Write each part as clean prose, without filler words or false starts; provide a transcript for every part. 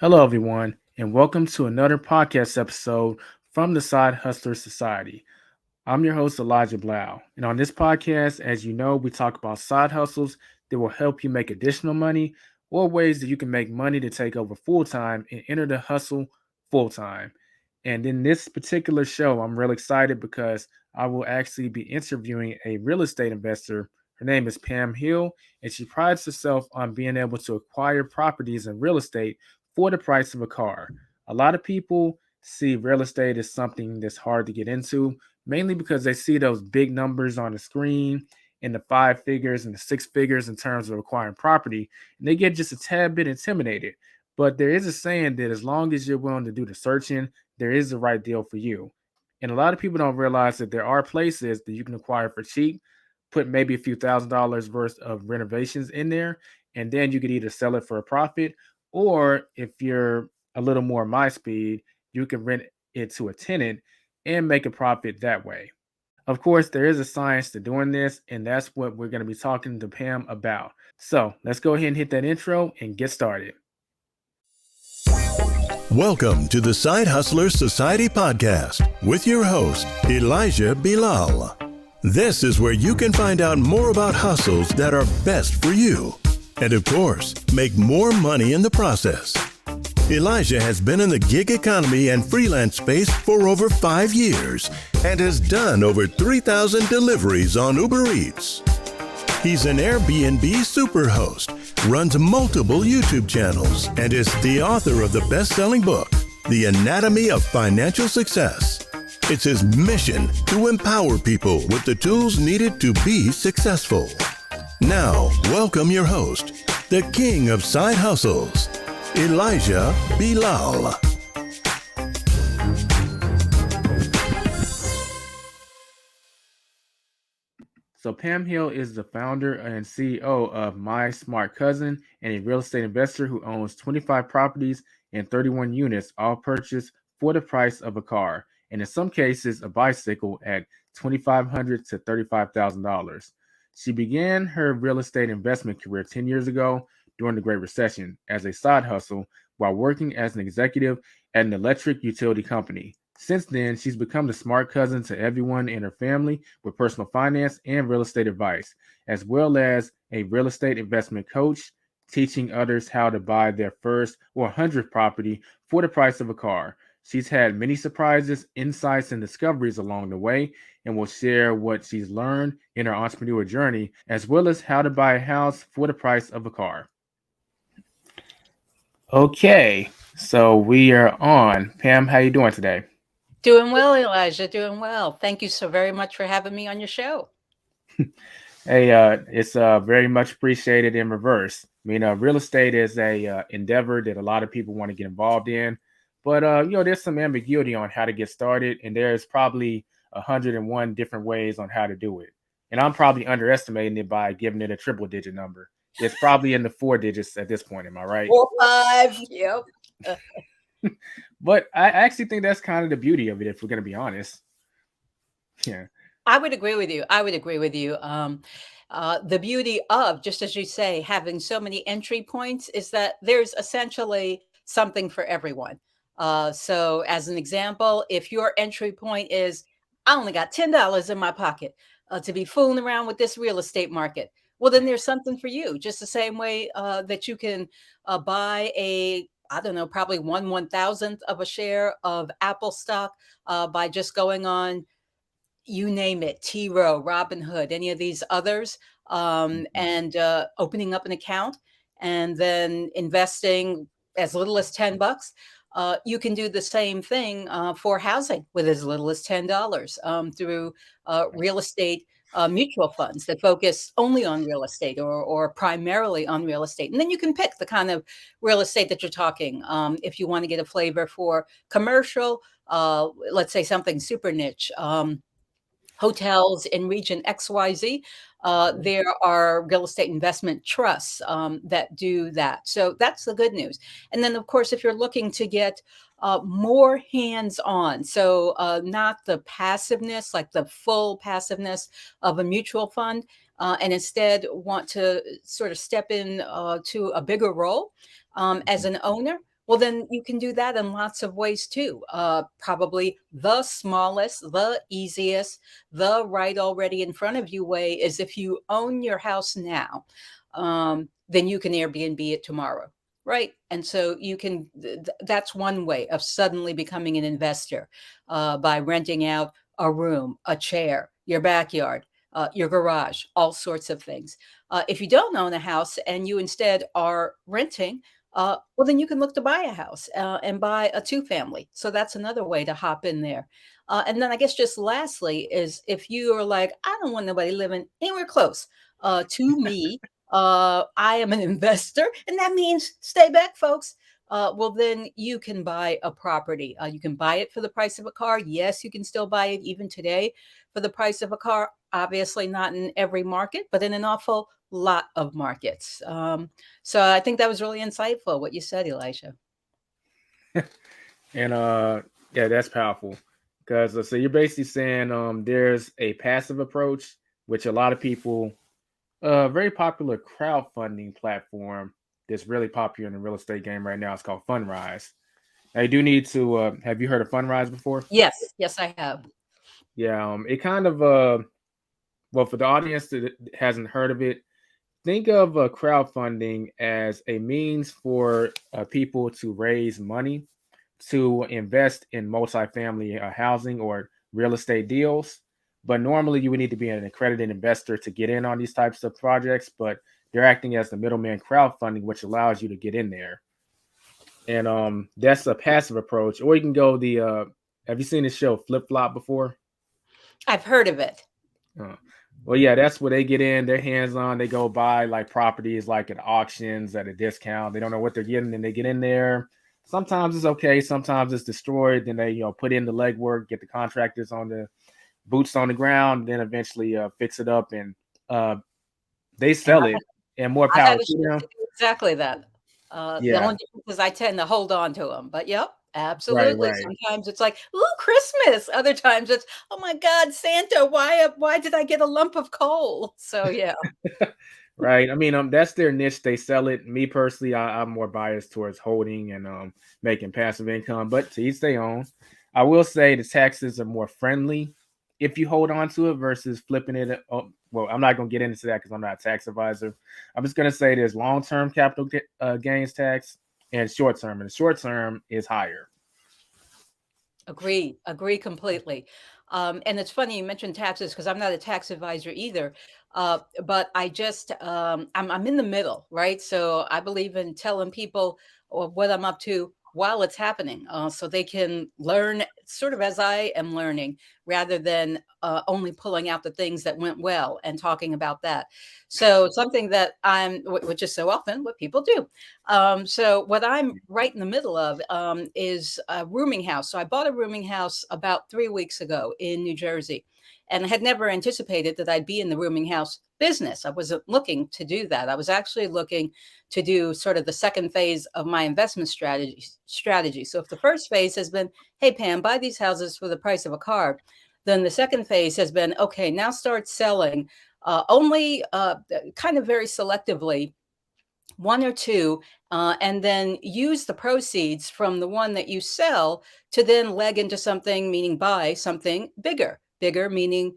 Hello, everyone, and welcome to another podcast episode from the Side Hustler Society. I'm your host, Elijah Bilel, and on this podcast, as you know, we talk about side hustles that will help you make additional money or ways that you can make money to take over full time and enter the hustle full time. And in this particular show, I'm real excited because I will actually be interviewing a real estate investor. Her name is Pam Hill, and she prides herself on being able to acquire properties in real estate for the price of a car. A lot of people see real estate as something that's hard to get into, mainly because they see those big numbers on the screen in the five figures and the six figures in terms of acquiring property, and they get just a tad bit intimidated. But there is a saying that as long as you're willing to do the searching, there is the right deal for you. And a lot of people don't realize that there are places that you can acquire for cheap, put maybe a few $1,000s worth of renovations in there, and then you could either sell it for a profit, or if you're a little more my speed, you can rent it to a tenant and make a profit that way. Of course, there is a science to doing this, and that's what we're going to be talking to Pam about. So let's go ahead and hit that intro and get started. Welcome to the Side Hustler Society podcast with your host, Elijah Bilel. This is where you can find out more about hustles that are best for you. And of course, make more money in the process. Elijah has been in the gig economy and freelance space for over 5 years and has done over 3,000 deliveries on Uber Eats. He's an Airbnb superhost, runs multiple YouTube channels, and is the author of the best-selling book, The Anatomy of Financial Success. It's his mission to empower people with the tools needed to be successful. Now, welcome your host, the king of side hustles, Elijah Bilel. So Pam Hill is the founder and CEO of My Smart Cousin and a real estate investor who owns 25 properties and 31 units, all purchased for the price of a car, and in some cases a bicycle at $2,500 to $35,000. She began her real estate investment career 10 years ago during the Great Recession as a side hustle while working as an executive at an electric utility company. Since then, she's become the smart cousin to everyone in her family with personal finance and real estate advice, as well as a real estate investment coach, teaching others how to buy their first or 100th property for the price of a car. She's had many surprises, insights, and discoveries along the way, and will share what she's learned in her entrepreneur journey, as well as how to buy a house for the price of a car. Okay, so we are on. Pam, how you doing today? Doing well, Elijah, doing well. Thank you so very much for having me on your show. Hey, it's very much appreciated in reverse. I mean, real estate is a endeavor that a lot of people want to get involved in, but there's some ambiguity on how to get started, and there's probably 101 different ways on how to do it. And I'm probably underestimating it by giving it a triple digit number. It's probably in the 4 digits at this point. Am I right? 4, 5. Yep. But I actually think that's kind of the beauty of it, if we're going to be honest. Yeah. I would agree with you. The beauty of, just as you say, having so many entry points is that there's essentially something for everyone. So as an example, if your entry point is, I only got $10 in my pocket to be fooling around with this real estate market, well, then there's something for you. Just the same way that you can buy I don't know, probably 1/1000th of a share of Apple stock by just going on, you name it, T Rowe, Robinhood, any of these others, and opening up an account and then investing as little as $10. You can do the same thing for housing with as little as $10 through real estate mutual funds that focus only on real estate or primarily on real estate. And then you can pick the kind of real estate that you're talking. If you want to get a flavor for commercial, let's say something super niche, hotels in region XYZ, there are real estate investment trusts that do that. So that's the good news. And then, of course, if you're looking to get more hands-on, so not the passiveness, like the full passiveness of a mutual fund, and instead want to sort of step in to a bigger role as an owner, Well, then you can do that in lots of ways too. Probably the smallest, the easiest, the right already in front of you way is if you own your house now, then you can Airbnb it tomorrow. Right. And so you can, that's one way of suddenly becoming an investor by renting out a room, a chair, your backyard, your garage, all sorts of things. If you don't own a house and you instead are renting, well, then you can look to buy a house and buy a two family. So that's another way to hop in there. And then I guess just lastly is if you are like, I don't want nobody living anywhere close to me. I am an investor, and that means stay back, folks. Well, then you can buy a property. You can buy it for the price of a car. Yes, you can still buy it even today for the price of a car. Obviously, not in every market, but in an awful lot of markets. So I think that was really insightful what you said, Elijah. And yeah, that's powerful because so you're basically saying there's a passive approach, which a lot of people, very popular crowdfunding platform that's really popular in the real estate game right now. It's called Fundrise. Now you do need to. Have you heard of Fundrise before? Yes, yes, I have. Yeah, it kind of well, for the audience that hasn't heard of it, think of crowdfunding as a means for people to raise money to invest in multifamily housing or real estate deals. But normally, you would need to be an accredited investor to get in on these types of projects. But they're acting as the middleman crowdfunding, which allows you to get in there. And that's a passive approach. Or you can go the. Have you seen the show Flip Flop before? I've heard of it. Uh, well, yeah, that's where they get in. Their hands on. They go buy like properties, like at auctions at a discount. They don't know what they're getting, and they get in there. Sometimes it's okay. Sometimes it's destroyed. Then they, put in the legwork, get the contractors on the boots on the ground, then eventually fix it up, and they And sell it. And more I power had a to shift them. to do exactly that. The Yeah, only difference is I tend to hold on to them, but yep, right, absolutely. right. Sometimes it's like, "Ooh, Christmas." Other times it's, "Oh my God, Santa, why did I get a lump of coal?" So yeah. Right. I mean, that's their niche. They sell it. Me personally, I'm more biased towards holding and making passive income, but to each their own. I will say the taxes are more friendly if you hold on to it versus flipping it. Oh, well, I'm not going to get into that because I'm not a tax advisor. I'm just going to say there's long-term capital gains tax and short-term, and the short-term is higher. Agree completely. And it's funny you mentioned taxes because I'm not a tax advisor either. But I'm in the middle, right? So I believe in telling people what I'm up to while it's happening, so they can learn sort of as I am learning, rather than only pulling out the things that went well and talking about that. So something that which is so often what people do. So what I'm right in the middle of is a rooming house. So I bought a rooming house about 3 weeks ago in New Jersey, and I had never anticipated that I'd be in the rooming house business. I wasn't looking to do that. I was actually looking to do sort of the second phase of my investment strategy. So if the first phase has been, hey Pam, buy these houses for the price of a car, then the second phase has been, okay, now start selling only kind of very selectively one or two, and then use the proceeds from the one that you sell to then leg into something, meaning buy something bigger meaning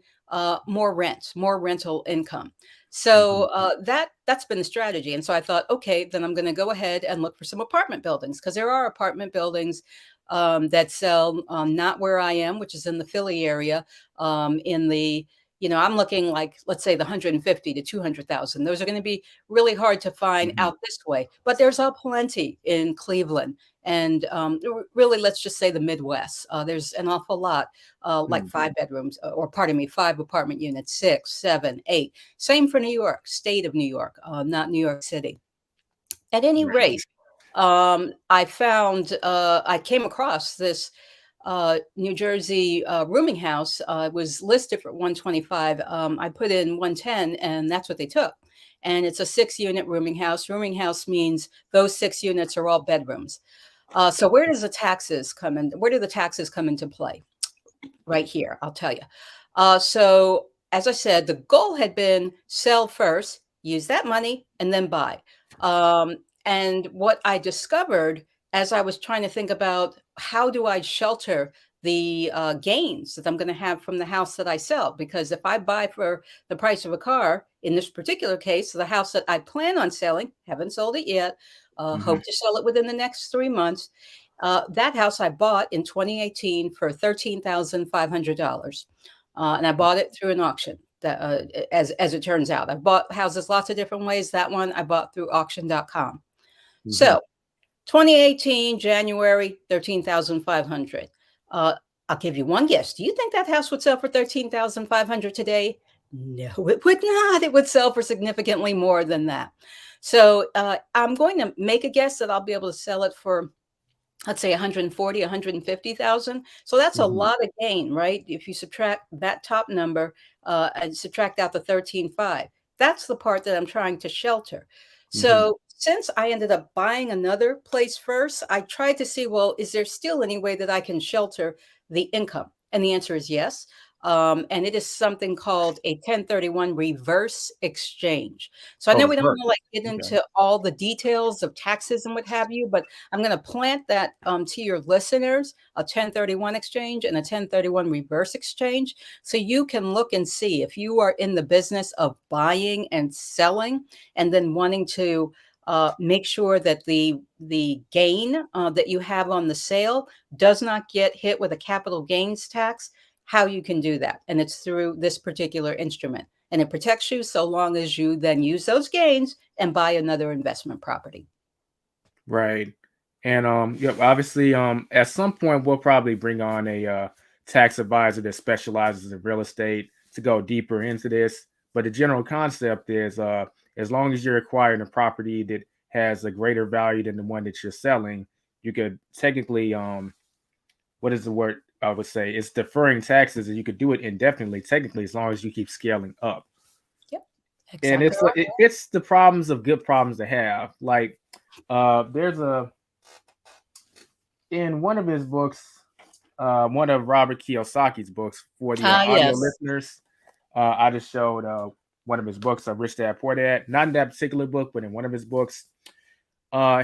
more rent, more rental income. So Mhm. that's been the strategy. And so I thought, okay, then I'm going to go ahead and look for some apartment buildings, because there are apartment buildings that sell not where I am, which is in the Philly area, in the I'm looking like, let's say, the 150 to 200,000. Those are going to be really hard to find Mhm. out this way, but there's a plenty in Cleveland, and really, let's just say the Midwest. There's an awful lot, like Mhm. 5 bedrooms, or pardon me, 5 apartment units, 6, 7, 8. Same for New York, state of New York, not New York City. At any Right. rate, I came across this New Jersey rooming house. Was listed for 125. I put in 110, and that's what they took. And it's a 6 unit rooming house. Rooming house means those 6 units are all bedrooms. So where do the taxes come into play? Right here, I'll tell you. So as I said, the goal had been sell first, use that money, and then buy. And what I discovered as I was trying to think about how do I shelter the gains that I'm going to have from the house that I sell, because if I buy for the price of a car, in this particular case, the house that I plan on selling, haven't sold it yet, Hmm. hope to sell it within the next 3 months. That house I bought in 2018 for $13,500, and I bought it through an auction. That, as it turns out, I've bought houses lots of different ways. That one I bought through auction.com. Hmm. So 2018, January, 13,500. Uh, I'll give you one guess. Do you think that house would sell for 13,500 today? No, it would not. It would sell for significantly more than that. So I'm going to make a guess that I'll be able to sell it for, let's say, 140, 150,000. So that's a Hmm. lot of gain, right? If you subtract that top number and subtract out the 13.5, that's the part that I'm trying to shelter. Hmm. So since I ended up buying another place first, I tried to see, well, is there still any way that I can shelter the income? And the answer is yes. And it is something called a 1031 reverse exchange. So I Oh, know we don't reverse. want to like get Okay. into all the details of taxes and what have you, but I'm going to plant that to your listeners, a 1031 exchange and a 1031 reverse exchange. So you can look and see if you are in the business of buying and selling and then wanting to make sure that the gain that you have on the sale does not get hit with a capital gains tax, how you can do that. And it's through this particular instrument. And it protects you so long as you then use those gains and buy another investment property. Right. And yep, obviously at some point we'll probably bring on a tax advisor that specializes in real estate to go deeper into this. But the general concept is as long as you're acquiring a property that has a greater value than the one that you're selling, you could technically what is the word I would say? It's deferring taxes and you could do it indefinitely, technically, as long as you keep scaling up. Yep, And exactly right. it fits the problems of good problems to have. Like there's a in one of his books, one of Robert Kiyosaki's books for the Ah, audio yes. listeners. I just showed one of his books, Rich Dad Poor Dad. Not in that particular book, but in one of his books,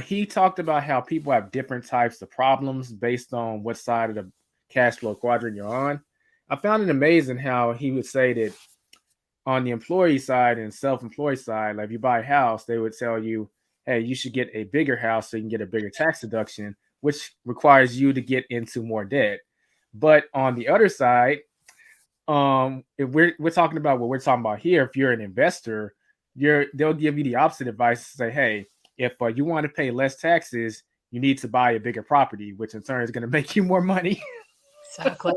he talked about how people have different types of problems based on what side of the cash flow quadrant you're on. I found it amazing how he would say that on the employee side and self-employed side, like if you buy a house, they would tell you, hey, you should get a bigger house so you can get a bigger tax deduction, which requires you to get into more debt. But on the other side, if we're talking about what we're talking about here, if you're an investor, they'll give you the opposite advice to say, hey, if you want to pay less taxes, you need to buy a bigger property, which in turn is going to make you more money. Exactly.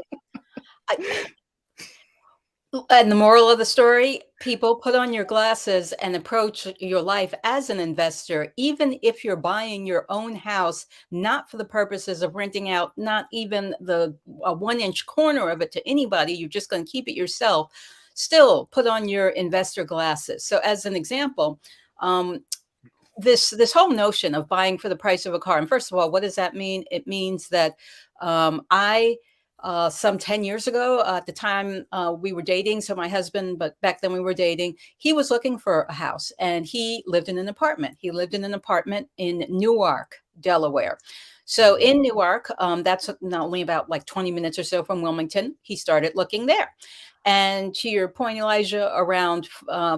I, and the moral of the story, people, put on your glasses and approach your life as an investor, even if you're buying your own house, not for the purposes of renting out, not even the 1 inch corner of it to anybody. You're just going to keep it yourself. Still, put on your investor glasses. So, as an example, um, this whole notion of buying for the price of a car. And first of all, what does that mean? It means that I some 10 years ago, at the time we were dating, so my husband, but back then we were dating, he was looking for a house and he lived in an apartment. He lived in an apartment in Newark, Delaware. So Mhm. in Newark, that's not only about like 20 minutes or so from Wilmington. He started looking there. And to your point, Elijah, around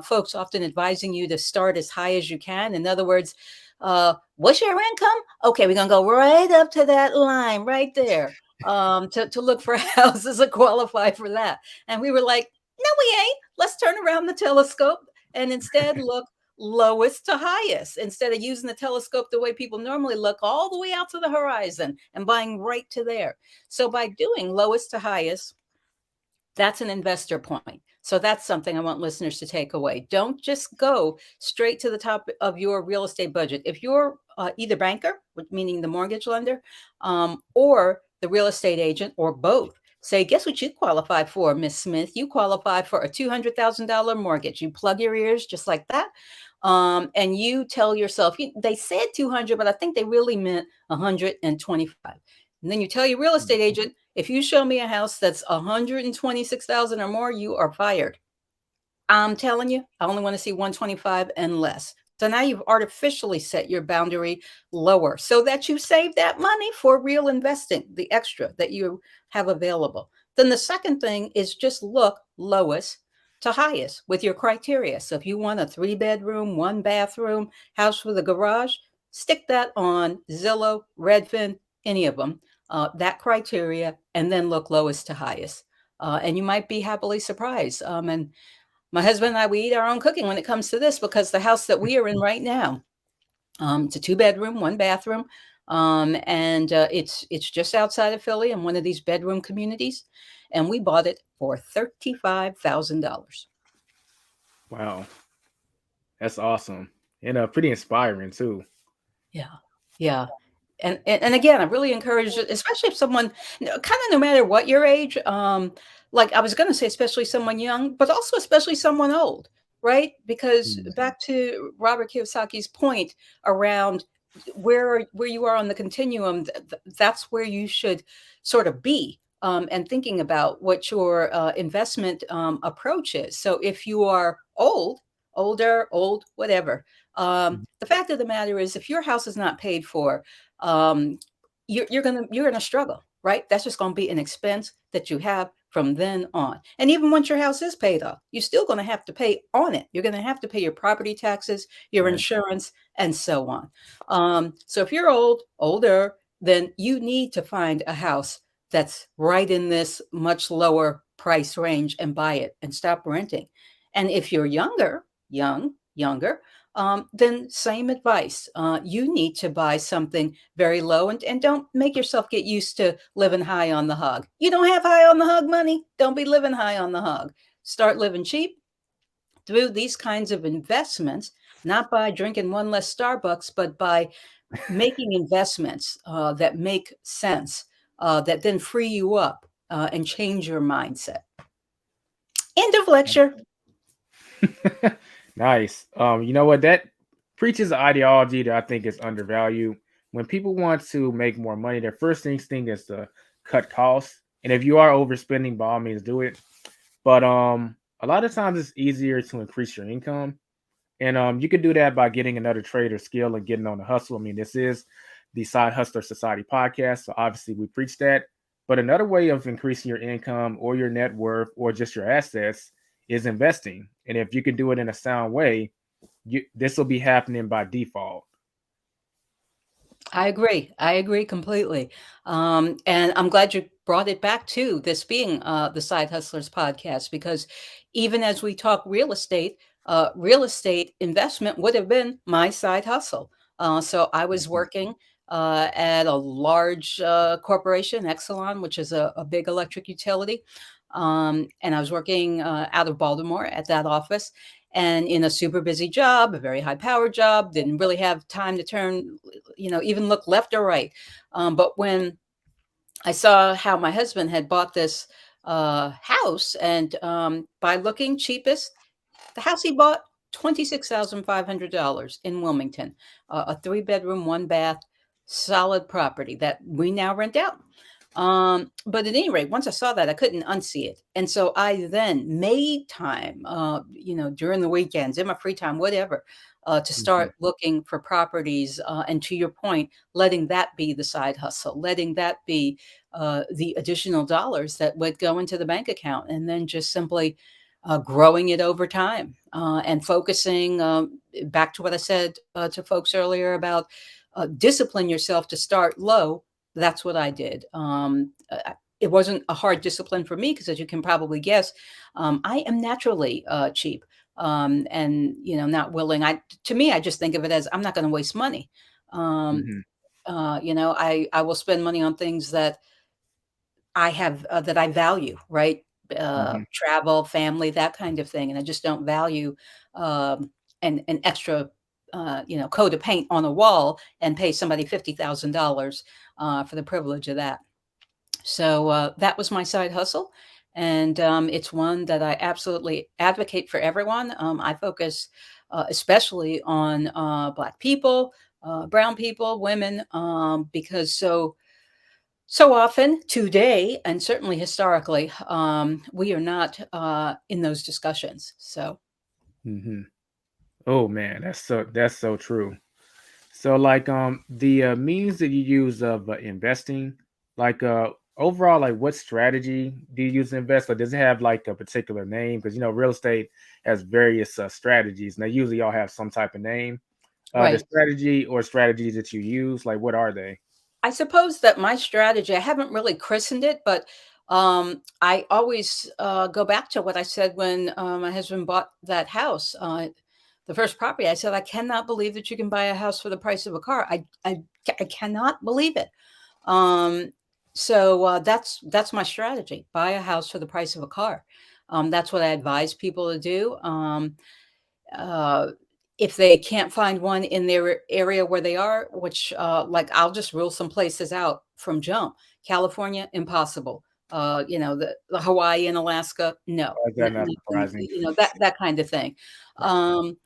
folks often advising you to start as high as you can. In other words, what's your income? Okay, we're gonna go right up to that line right there to look for houses that qualify for that. And we were like, no, we ain't. Let's turn around the telescope and instead look lowest to highest instead of using the telescope the way people normally look all the way out to the horizon and buying right to there. So by doing lowest to highest, that's an investor point. So that's something I want listeners to take away. Don't just go straight to the top of your real estate budget. If you're either banker, meaning the mortgage lender, or the real estate agent, or both, say, guess what you qualify for, Miss Smith? You qualify for a $200,000 mortgage. You plug your ears just like that. And you tell yourself, they said 200, but I think they really meant 125. And then you tell your real estate agent, if you show me a house that's 126,000 or more, you are fired. I'm telling you, I only want to see 125 and less. So now you've artificially set your boundary lower so that you save that money for real investing, the extra that you have available. Then the second thing is just look lowest to highest with your criteria. So if you want a 3-bedroom, 1-bathroom house with a garage, stick that on Zillow, Redfin, any of them, that criteria, and then look lowest to highest. And you might be happily surprised. And my husband and I, we eat our own cooking when it comes to this, because the house that we are in right now, it's a 2-bedroom, 1-bathroom, and it's just outside of Philly in one of these bedroom communities, and we bought it for $35,000. Wow, that's awesome and pretty inspiring too. Yeah, yeah. And again, I really encourage, especially if someone, kind of no matter what your age, like I was going to say, especially someone young, but also especially someone old, right? Because Mm. back to Robert Kiyosaki's point around where you are on the continuum, that's where you should sort of be. And thinking about what your investment approach is. So if you are old, whatever, the fact of the matter is, if your house is not paid for, um, you're gonna struggle, right? That's just gonna be an expense that you have from then on. And even once your house is paid off, you're still gonna have to pay on it. You're gonna have to pay your property taxes, your Right. insurance, and so on. So if you're older, then you need to find a house that's right in this much lower price range and buy it and stop renting. And if you're younger, then same advice. You need to buy something very low, and don't make yourself get used to living high on the hog. You don't have high on the hog money. Don't be living high on the hog. Start living cheap through these kinds of investments, not by drinking one less Starbucks, but by making investments that make sense, that then free you up and change your mindset. End of lecture. Nice. You know what? That preaches an ideology that I think is undervalued. When people want to make more money, their first instinct is to cut costs. And if you are overspending, by all means, do it. But a lot of times it's easier to increase your income, and you can do that by getting another trade or skill and getting on the hustle. I mean, this is the Side Hustler Society podcast, so obviously we preach that. But another way of increasing your income or your net worth or just your assets is investing. And if you can do it in a sound way, this will be happening by default. I agree. I agree completely. And I'm glad you brought it back to this being the Side Hustlers podcast, because even as we talk real estate investment would have been my side hustle. So I was Mhm. working at a large corporation, Exelon, which is a big electric utility. And I was working out of Baltimore at that office, and in a super busy job, a very high powered job, didn't really have time to turn, even look left or right. But when I saw how my husband had bought this house, and by looking cheapest, the house he bought, $26,500 in Wilmington, a 3-bedroom, 1-bath, solid property that we now rent out. But at any rate, once I saw that, I couldn't unsee it. And so I then made time, during the weekends, in my free time, whatever, to Mhm. start looking for properties. And to your point, letting that be the side hustle, letting that be the additional dollars that would go into the bank account, and then just simply growing it over time, and focusing, back to what I said to folks earlier about discipline yourself to start low. That's what I did. It wasn't a hard discipline for me, because, as you can probably guess, I am naturally cheap, and not willing. To me, I just think of it as, I'm not going to waste money. Um, Mhm. I will spend money on things that I value, right? Mhm. Travel, family, that kind of thing, and I just don't value an extra, coat of paint on a wall and pay somebody $50,000 for the privilege of that. So that was my side hustle, and it's one that I absolutely advocate for everyone. I focus especially on Black people, brown people, women, because so often today, and certainly historically, we are not in those discussions. So, Mhm. Oh man, that's so true. So like the means that you use of investing, like overall, like what strategy do you use to invest? Or does it have like a particular name? Because real estate has various strategies, and they usually all have some type of name. The Right. strategy or strategies that you use, like what are they? I suppose that my strategy, I haven't really christened it, but I always go back to what I said when my husband bought that house, the first property. I said, I cannot believe that you can buy a house for the price of a car. I cannot believe it. Um, so that's my strategy: buy a house for the price of a car. That's what I advise people to do. Uh, if they can't find one in their area where they are, which like I'll just rule some places out from jump. California, impossible. The Hawaii and Alaska, no, Why is that not nothing, surprising? that kind of thing. Right. Um,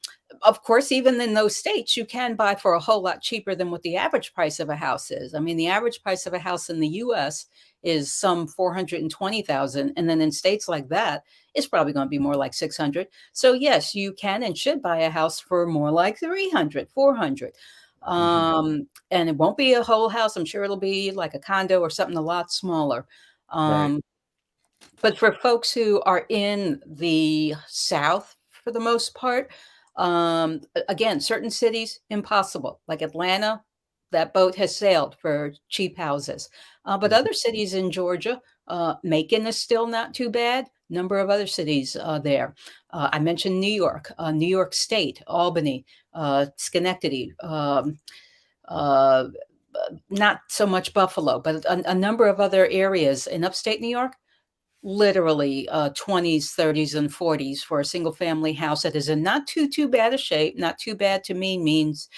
of course, even in those states, you can buy for a whole lot cheaper than what the average price of a house is. I mean, the average price of a house in the U.S. is some 420,000, and then in states like that, it's probably going to be more like 600. So yes, you can and should buy a house for more like 300, 400. Hmm. And it won't be a whole house. I'm sure it'll be like a condo or something a lot smaller. Right. Um, but for folks who are in the South, for the most part, again, certain cities, impossible. Like Atlanta, that boat has sailed for cheap houses. But Mhm. other cities in Georgia, Macon is still not too bad. Number of other cities there. I mentioned New York, New York State, Albany, Schenectady, uh, not so much Buffalo, but a number of other areas in upstate New York, literally 20s, 30s, and 40s for a single family house that is in not too bad a shape. Not too bad to me means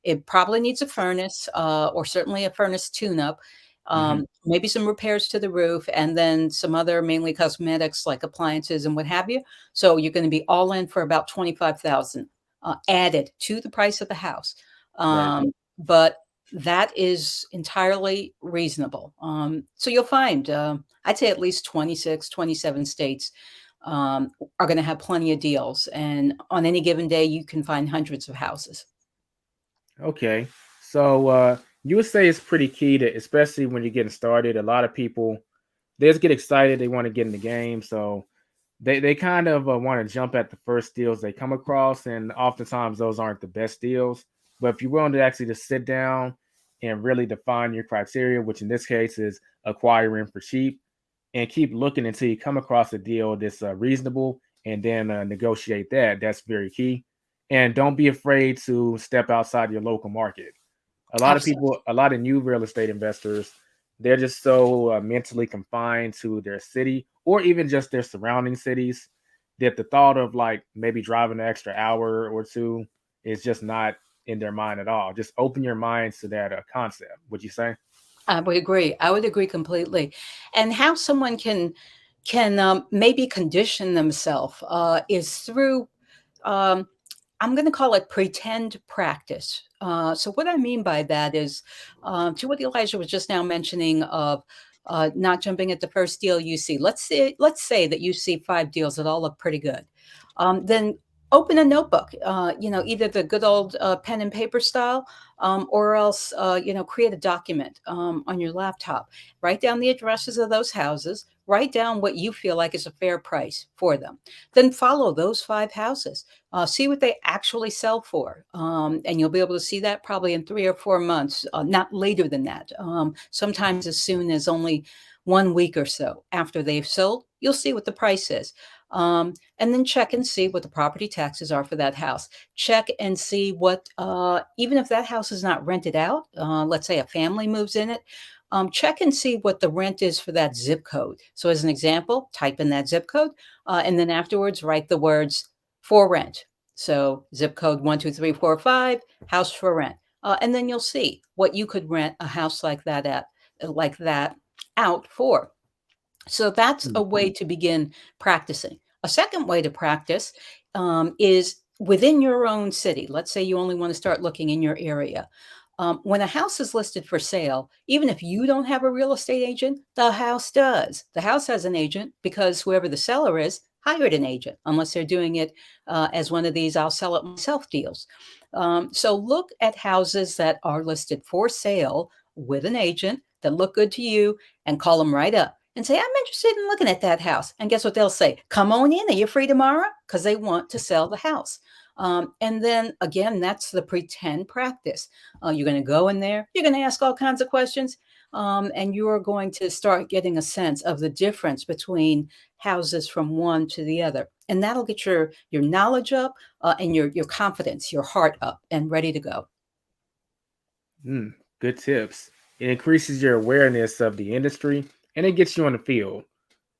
it probably needs a furnace, or certainly a furnace tune-up, Hmm. maybe some repairs to the roof, and then some other mainly cosmetics like appliances and what have you. So you're going to be all in for about 25,000 added to the price of the house. Right. But that is entirely reasonable. So you'll find, I'd say at least 26, 27 states are going to have plenty of deals. And on any given day, you can find hundreds of houses. Okay. So you would say it's pretty key to, especially when you're getting started. A lot of people they just get excited. They want to get in the game, so they kind of want to jump at the first deals they come across, and oftentimes those aren't the best deals. But if you're willing to actually just sit down and really define your criteria, which in this case is acquiring for cheap, and keep looking until you come across a deal that's reasonable, and then negotiate that. That's very key. And don't be afraid to step outside your local market. A lot of Absolutely. people, a lot of new real estate investors, they're just so mentally confined to their city or even just their surrounding cities that the thought of like maybe driving an extra hour or two is just not in their mind at all. Just open your minds to that concept. Would you say? I would agree. I would agree completely. And how someone can maybe condition themselves is through um, I'm going to call it pretend practice. So what I mean by that is, to what Elijah was just now mentioning of not jumping at the first deal you see. Let's say that you see 5 deals that all look pretty good. Then open a notebook. Either the good old pen and paper style, or else create a document on your laptop. Write down the addresses of those houses. Write down what you feel like is a fair price for them. Then follow those 5 houses, see what they actually sell for. And you'll be able to see that probably in 3 or 4 months, not later than that. Sometimes as soon as only 1 week or so after they've sold, you'll see what the price is. And then check and see what the property taxes are for that house. Check and see what, even if that house is not rented out, let's say a family moves in it, check and see what the rent is for that zip code. So, as an example, type in that zip code, and then afterwards write the words for rent. So zip code 12345, house for rent. And then you'll see what you could rent a house like that out for. So that's Mm. a way to begin practicing. A second way to practice is within your own city. Let's say you only want to start looking in your area. When a house is listed for sale, even if you don't have a real estate agent, the house does. The house has an agent because whoever the seller is, hired an agent unless they're doing it as one of these I'll sell it myself deals. So look at houses that are listed for sale with an agent that look good to you and call them right up and say, I'm interested in looking at that house. And guess what they'll say? Come on in. Are you free tomorrow? Because they want to sell the house. And then again, that's the pretend practice. You're going to go in there, you're going to ask all kinds of questions, and you are going to start getting a sense of the difference between houses from one to the other. And that'll get your knowledge up and your confidence, your heart up and ready to go. Mm, good tips. It increases your awareness of the industry and it gets you on the field.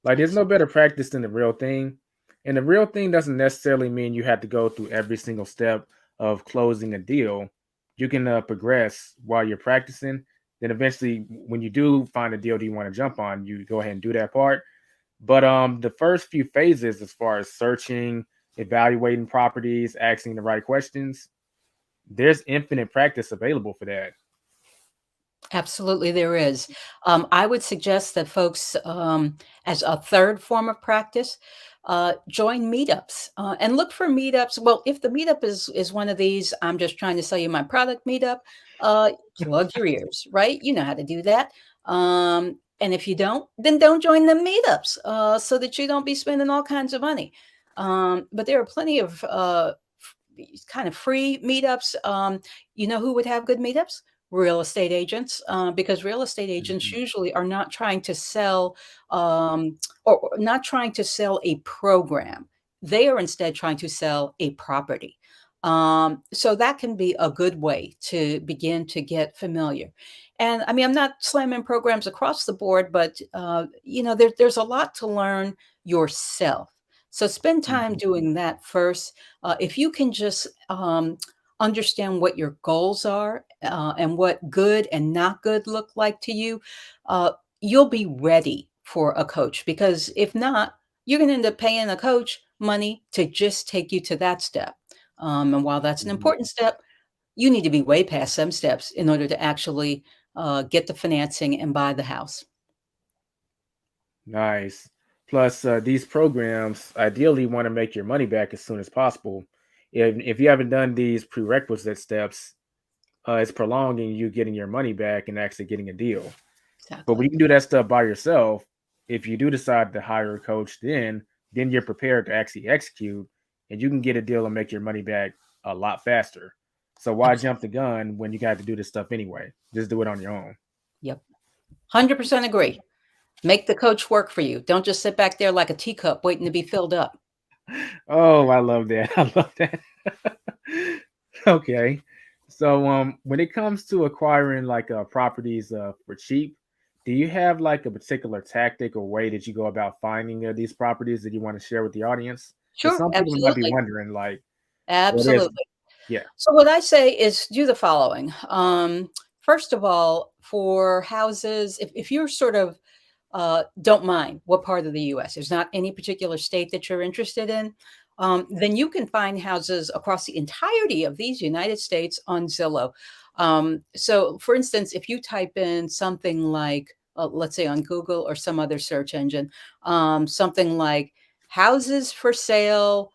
Like, there's no Absolutely. better practice than the real thing. And the real thing doesn't necessarily mean you have to go through every single step of closing a deal. You can progress while you're practicing. Then eventually, when you do find a deal that you want to jump on, you go ahead and do that part. But the first few phases, as far as searching, evaluating properties, asking the right questions, there's infinite practice available for that. Absolutely, there is. I would suggest that folks, as a third form of practice, join meetups and look for meetups. Well, if the meetup is one of these, I'm just trying to sell you my product meetup. Plug your ears, right? You know how to do that. And if you don't, then don't join the meetups so that you don't be spending all kinds of money. But there are plenty of kind of free meetups. You know who would have good meetups? Real estate agents, because real estate agents Mhm. usually are not trying to sell or not trying to sell a program. They are instead trying to sell a property. So that can be a good way to begin to get familiar. And I mean, I'm not slamming programs across the board, but there's a lot to learn yourself. So spend time Mhm. doing that first. If you can just understand what your goals are and what good and not good look like to you, uh, you'll be ready for a coach. Because if not, you're going to end up paying a coach money to just take you to that step. And while that's an Mhm. important step, you need to be way past some steps in order to actually get the financing and buy the house. Nice. Plus, these programs ideally want to make your money back as soon as possible. If you haven't done these prerequisite steps, it's prolonging you getting your money back and actually getting a deal. But when Exactly. you can do that stuff by yourself, if you do decide to hire a coach, then you're prepared to actually execute, and you can get a deal and make your money back a lot faster. So why Absolutely. jump the gun when you got to do this stuff anyway? Just do it on your own. Yep. 100% agree. Make the coach work for you. Don't just sit back there like a teacup waiting to be filled up. Oh, I love that. I love that. Okay. So when it comes to acquiring like properties for cheap, do you have like a particular tactic or way that you go about finding these properties that you want to share with the audience? Because Sure, some people might be absolutely. wondering like, what is Absolutely. yeah. So what I say is do the following. First of all, for houses, if you're sort of don't mind what part of the US, there's not any particular state that you're interested in, then you can find houses across the entirety of these United States on Zillow. So, for instance, if you type in something like, let's say on Google or some other search engine, something like houses for sale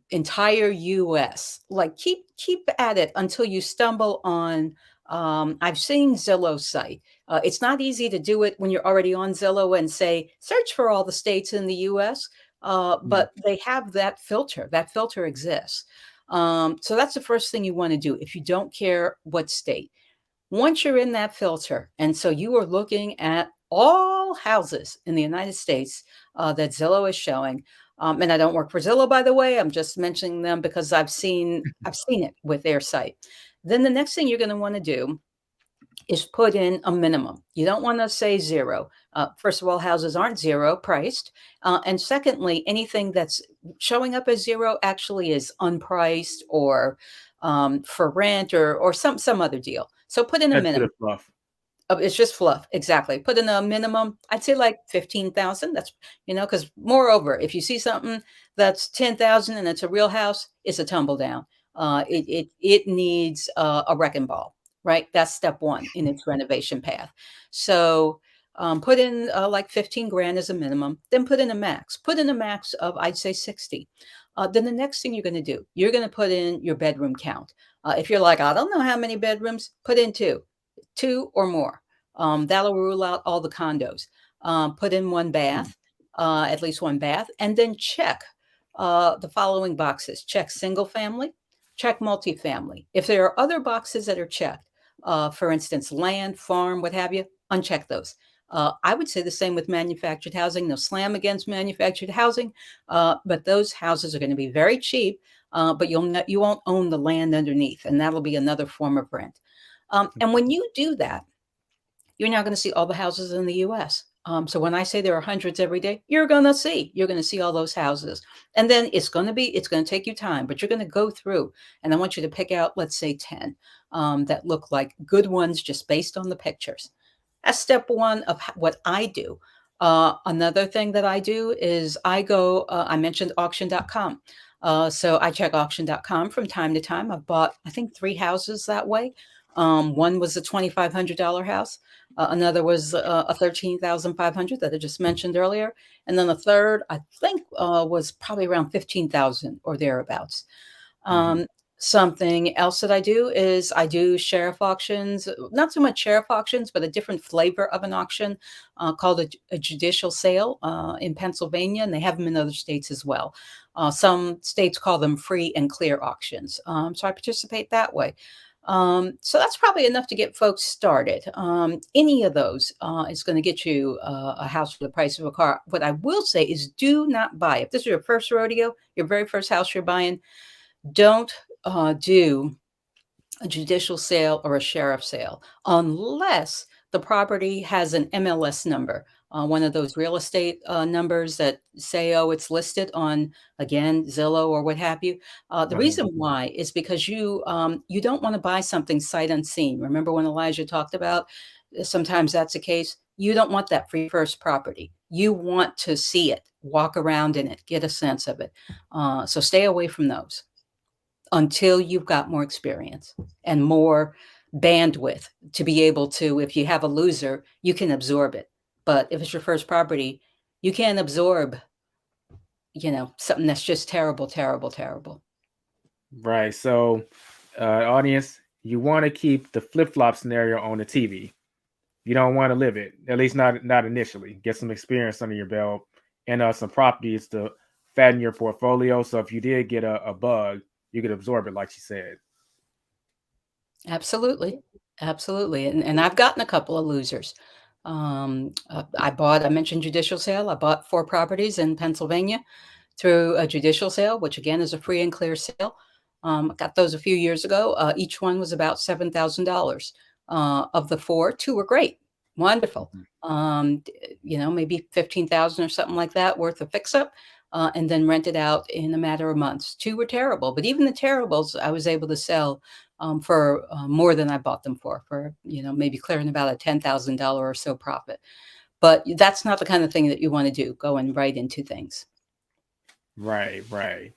entire US. Like keep at it until you stumble on I've seen Zillow's site. It's not easy to do it when you're already on Zillow and say search for all the states in the US. Mm, But they have that filter. That filter exists. So that's the first thing you want to do if you don't care what state. Once you're in that filter, and so you are looking at all houses in the United States that Zillow is showing, and I don't work for Zillow, by the way. I'm just mentioning them because I've seen it with their site. Then the next thing you're going to want to do is put in a minimum. You don't want to say zero. First of all, houses aren't zero priced, and secondly, anything that's showing up as zero actually is unpriced or for rent or some other deal. So put in a that's bit minimum. of fluff. Oh, it's just fluff, exactly. Put in a minimum, I'd say like 15,000. That's, because moreover, if you see something that's 10,000 and it's a real house, it's a tumble down. It needs a wrecking ball, right? That's step one in its renovation path. So Put in like 15 grand as a minimum, then put in a max. Put in a max of, I'd say, 60. Then the next thing you're going to do, you're going to put in your bedroom count. If you're like, I don't know how many bedrooms, put in two or more. That'll rule out all the condos. Put in one bath, at least one bath, and then check the following boxes. Check single family, check multifamily. If there are other boxes that are checked, for instance, land, farm, what have you, uncheck those. I would say the same with manufactured housing. No slam against manufactured housing, but those houses are going to be very cheap, but you won't own the land underneath, and that'll be another form of rent. And when you do that, you're now going to see all the houses in the U.S. So when I say there are hundreds every day, you're going to see all those houses, and then it's going to take you time, but you're going to go through, and I want you to pick out, let's say, 10 that look like good ones just based on the pictures. That's step one of what I do. Another thing that I do is I mentioned auction.com. So I check auction.com from time to time. I've bought, I think, 3 houses that way. One was a $2,500 house. Another was a 13,500 that I just mentioned earlier. And then the third, I think, was probably around 15,000 or thereabouts. Mm-hmm. Something else that I do is I do sheriff auctions, not so much sheriff auctions, but a different flavor of an auction called a judicial sale in Pennsylvania, and they have them in other states as well. Some states call them free and clear auctions. So I participate that way. So that's probably enough to get folks started. Any of those is going to get you a house for the price of a car. What I will say is do not buy. If this is your first rodeo, your very first house you're buying, don't do a judicial sale or a sheriff sale unless the property has an MLS number, one of those real estate numbers that say, oh, it's listed on, again, Zillow or what have you. The Right. reason why is because you don't want to buy something sight unseen. Remember when Elijah talked about sometimes that's the case. You don't want that for your first property. You want to see it, walk around in it, get a sense of it. So stay away from those until you've got more experience and more bandwidth to be able to, if you have a loser, you can absorb it. But if it's your first property, you can't absorb, something that's just terrible, terrible, terrible. Right. So, audience, you want to keep the flip flop scenario on the TV. You don't want to live it, at least not initially. Get some experience under your belt and some properties to fatten your portfolio. So if you did get a bug, you could absorb it, like she said. Absolutely. Absolutely. And I've gotten a couple of losers. I mentioned judicial sale. I bought 4 properties in Pennsylvania through a judicial sale, which again is a free and clear sale. I got those a few years ago. Each one was about $7,000. Of the 4, 2 were great, wonderful. Maybe 15,000 or something like that worth of fix up, and then rented out in a matter of months. 2 were terrible, but even the terribles I was able to sell for more than I bought them for maybe clearing about a $10,000 or so profit. But that's not the kind of thing that you want to do, going right into things. Right, right.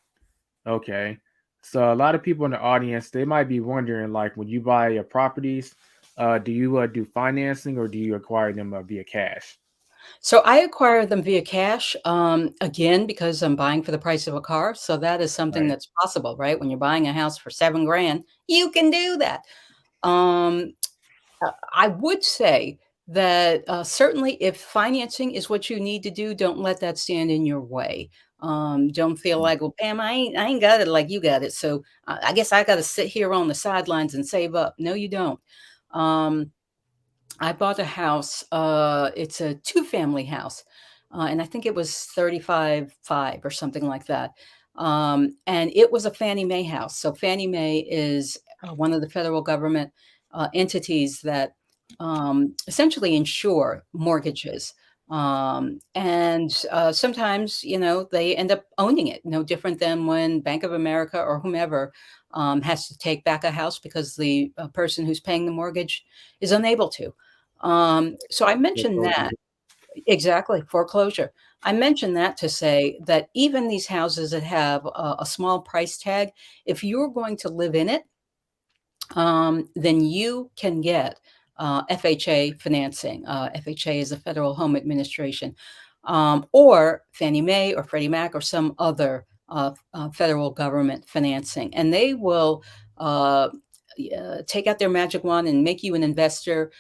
Okay. So a lot of people in the audience, they might be wondering, like, when you buy your properties, do you do financing or do you acquire them via cash? So I acquire them via cash, again, because I'm buying for the price of a car. So that is something Right. that's possible, right? When you're buying a house for 7 grand, you can do that. Um, I would say that certainly if financing is what you need to do, don't let that stand in your way. Don't feel like, well, Pam, I ain't got it like you got it. So I guess I got to sit here on the sidelines and save up. No, you don't. Um, I bought a house. It's a 2-family house, and I think it was 35.5 or something like that. And it was a Fannie Mae house. So Fannie Mae is one of the federal government entities that essentially insure mortgages. And sometimes, they end up owning it. No different than when Bank of America or whomever has to take back a house because the person who's paying the mortgage is unable to. So I mentioned Foreclosure. that. Exactly, foreclosure. I mentioned that to say that even these houses that have a small price tag, if you're going to live in it, then you can get FHA financing. FHA is the Federal Home Administration, or Fannie Mae or Freddie Mac or some other federal government financing. And they will take out their magic wand and make you an investor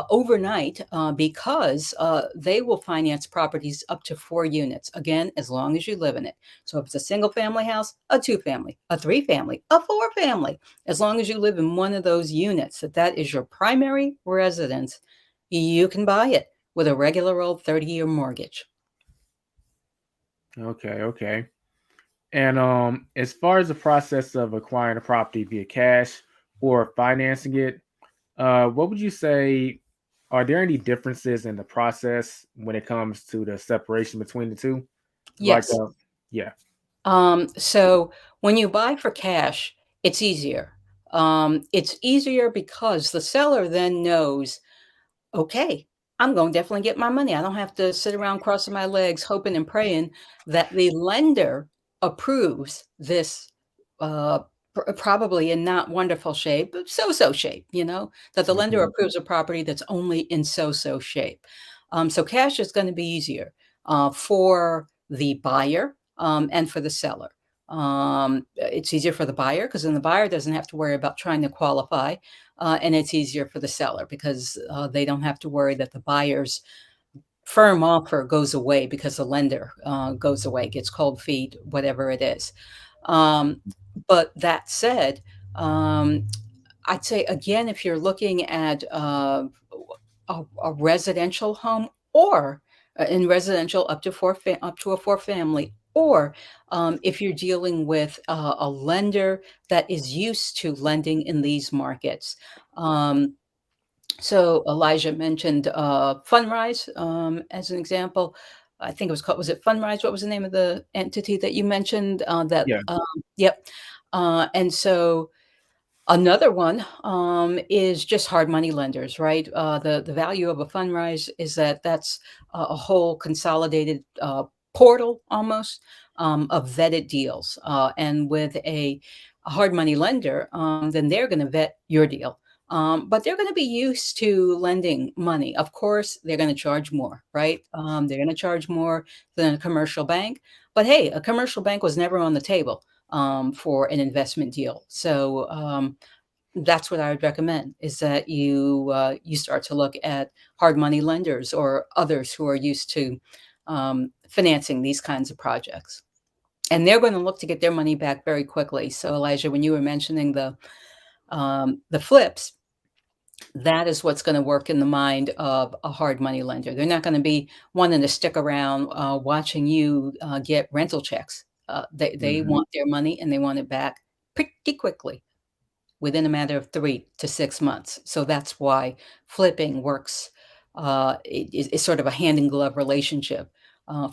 overnight, because they will finance properties up to 4 units. Again, as long as you live in it. So if it's a single family house, a 2 family, a 3 family, a 4 family, as long as you live in one of those units, that is your primary residence, you can buy it with a regular old 30-year mortgage. Okay, okay. And as far as the process of acquiring a property via cash or financing it, what would you say? Are there any differences in the process when it comes to the separation between the two? Like, Yes. yeah. So when you buy for cash, it's easier. It's easier because the seller then knows, okay, I'm going to definitely get my money. I don't have to sit around crossing my legs, hoping and praying that the lender approves this, uh, probably in not wonderful shape, but so shape, that the lender Mhm. approves a property that's only in so shape. So cash is going to be easier for the buyer, and for the seller. It's easier for the buyer because then the buyer doesn't have to worry about trying to qualify, and it's easier for the seller because they don't have to worry that the buyer's firm offer goes away because the lender goes away, gets cold feet, whatever it is. Um, but that said, um, I'd say again, if you're looking at a residential home, or in residential up to a 4 family, or if you're dealing with a lender that is used to lending in these markets. Um, so Elijah mentioned Fundrise as an example. I think it was called, was it Fundrise? What was the name of the entity that you mentioned? Yeah. Yep. And so another one is just hard money lenders, right? The value of a Fundrise is that that's a whole consolidated portal almost of vetted deals. And with a hard money lender, then they're going to vet your deal. But they're going to be used to lending money. Of course, they're going to charge more, right? They're going to charge more than a commercial bank. But hey, a commercial bank was never on the table for an investment deal. So that's what I would recommend, is that you start to look at hard money lenders or others who are used to financing these kinds of projects. And they're going to look to get their money back very quickly. So Elijah, when you were mentioning the flips, that is what's going to work in the mind of a hard money lender. They're not going to be wanting to stick around watching you get rental checks. They Hmm. want their money and they want it back pretty quickly, within a matter of 3 to 6 months. So that's why flipping works. It's sort of a hand in glove relationship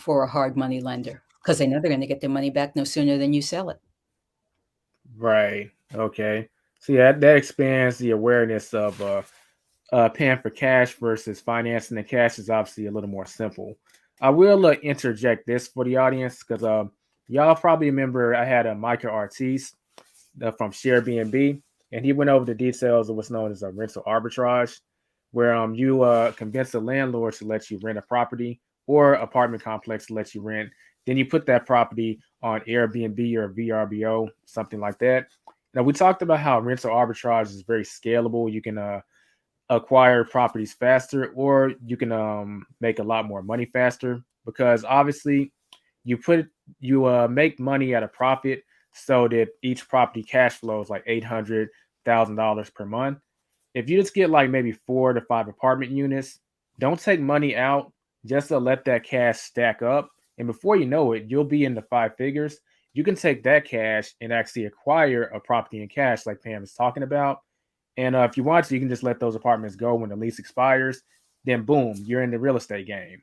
for a hard money lender because they know they're going to get their money back no sooner than you sell it. Right. Okay. So yeah, that expands the awareness of paying for cash versus financing the cash is obviously a little more simple. I will interject this for the audience because y'all probably remember I had a Micah Artiste from Airbnb, and he went over the details of what's known as a rental arbitrage, where you convince the landlord to let you rent a property or apartment complex to let you rent. Then you put that property on Airbnb or VRBO, something like that. Now we talked about how rental arbitrage is very scalable. You can acquire properties faster, or you can make a lot more money faster because obviously you make money at a profit so that each property cash flows like $800,000 per month. If you just get like maybe 4 to 5 apartment units, don't take money out, just to let that cash stack up. And before you know it, you'll be in the 5 figures. You can take that cash and actually acquire a property in cash, like Pam is talking about. And if you want to, you can just let those apartments go when the lease expires. Then, boom, you're in the real estate game.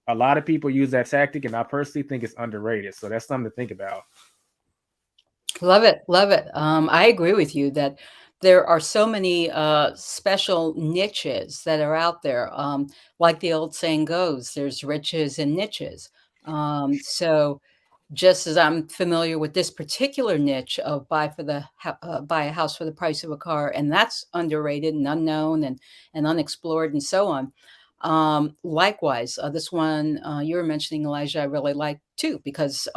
A lot of people use that tactic, and I personally think it's underrated. So that's something to think about. Love it, love it. I agree with you that there are so many special niches that are out there. Like the old saying goes, there's riches and niches. So just as I'm familiar with this particular niche of buy a house for the price of a car, and that's underrated and unknown and unexplored and so on. Likewise, this one you were mentioning, Elijah, I really like too, because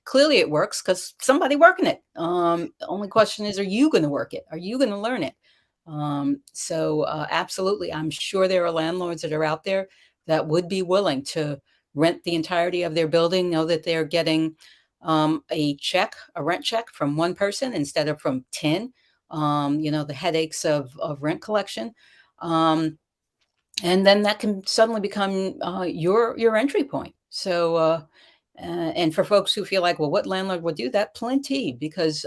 clearly it works because somebody working it. The only question is, are you going to work it? Are you going to learn it? Absolutely, I'm sure there are landlords that are out there that would be willing to rent the entirety of their building, know that they're getting a rent check from one person instead of from 10. The headaches of rent collection. Um, and then that can suddenly become your entry point. And for folks who feel like, well, what landlord would do that? Plenty, because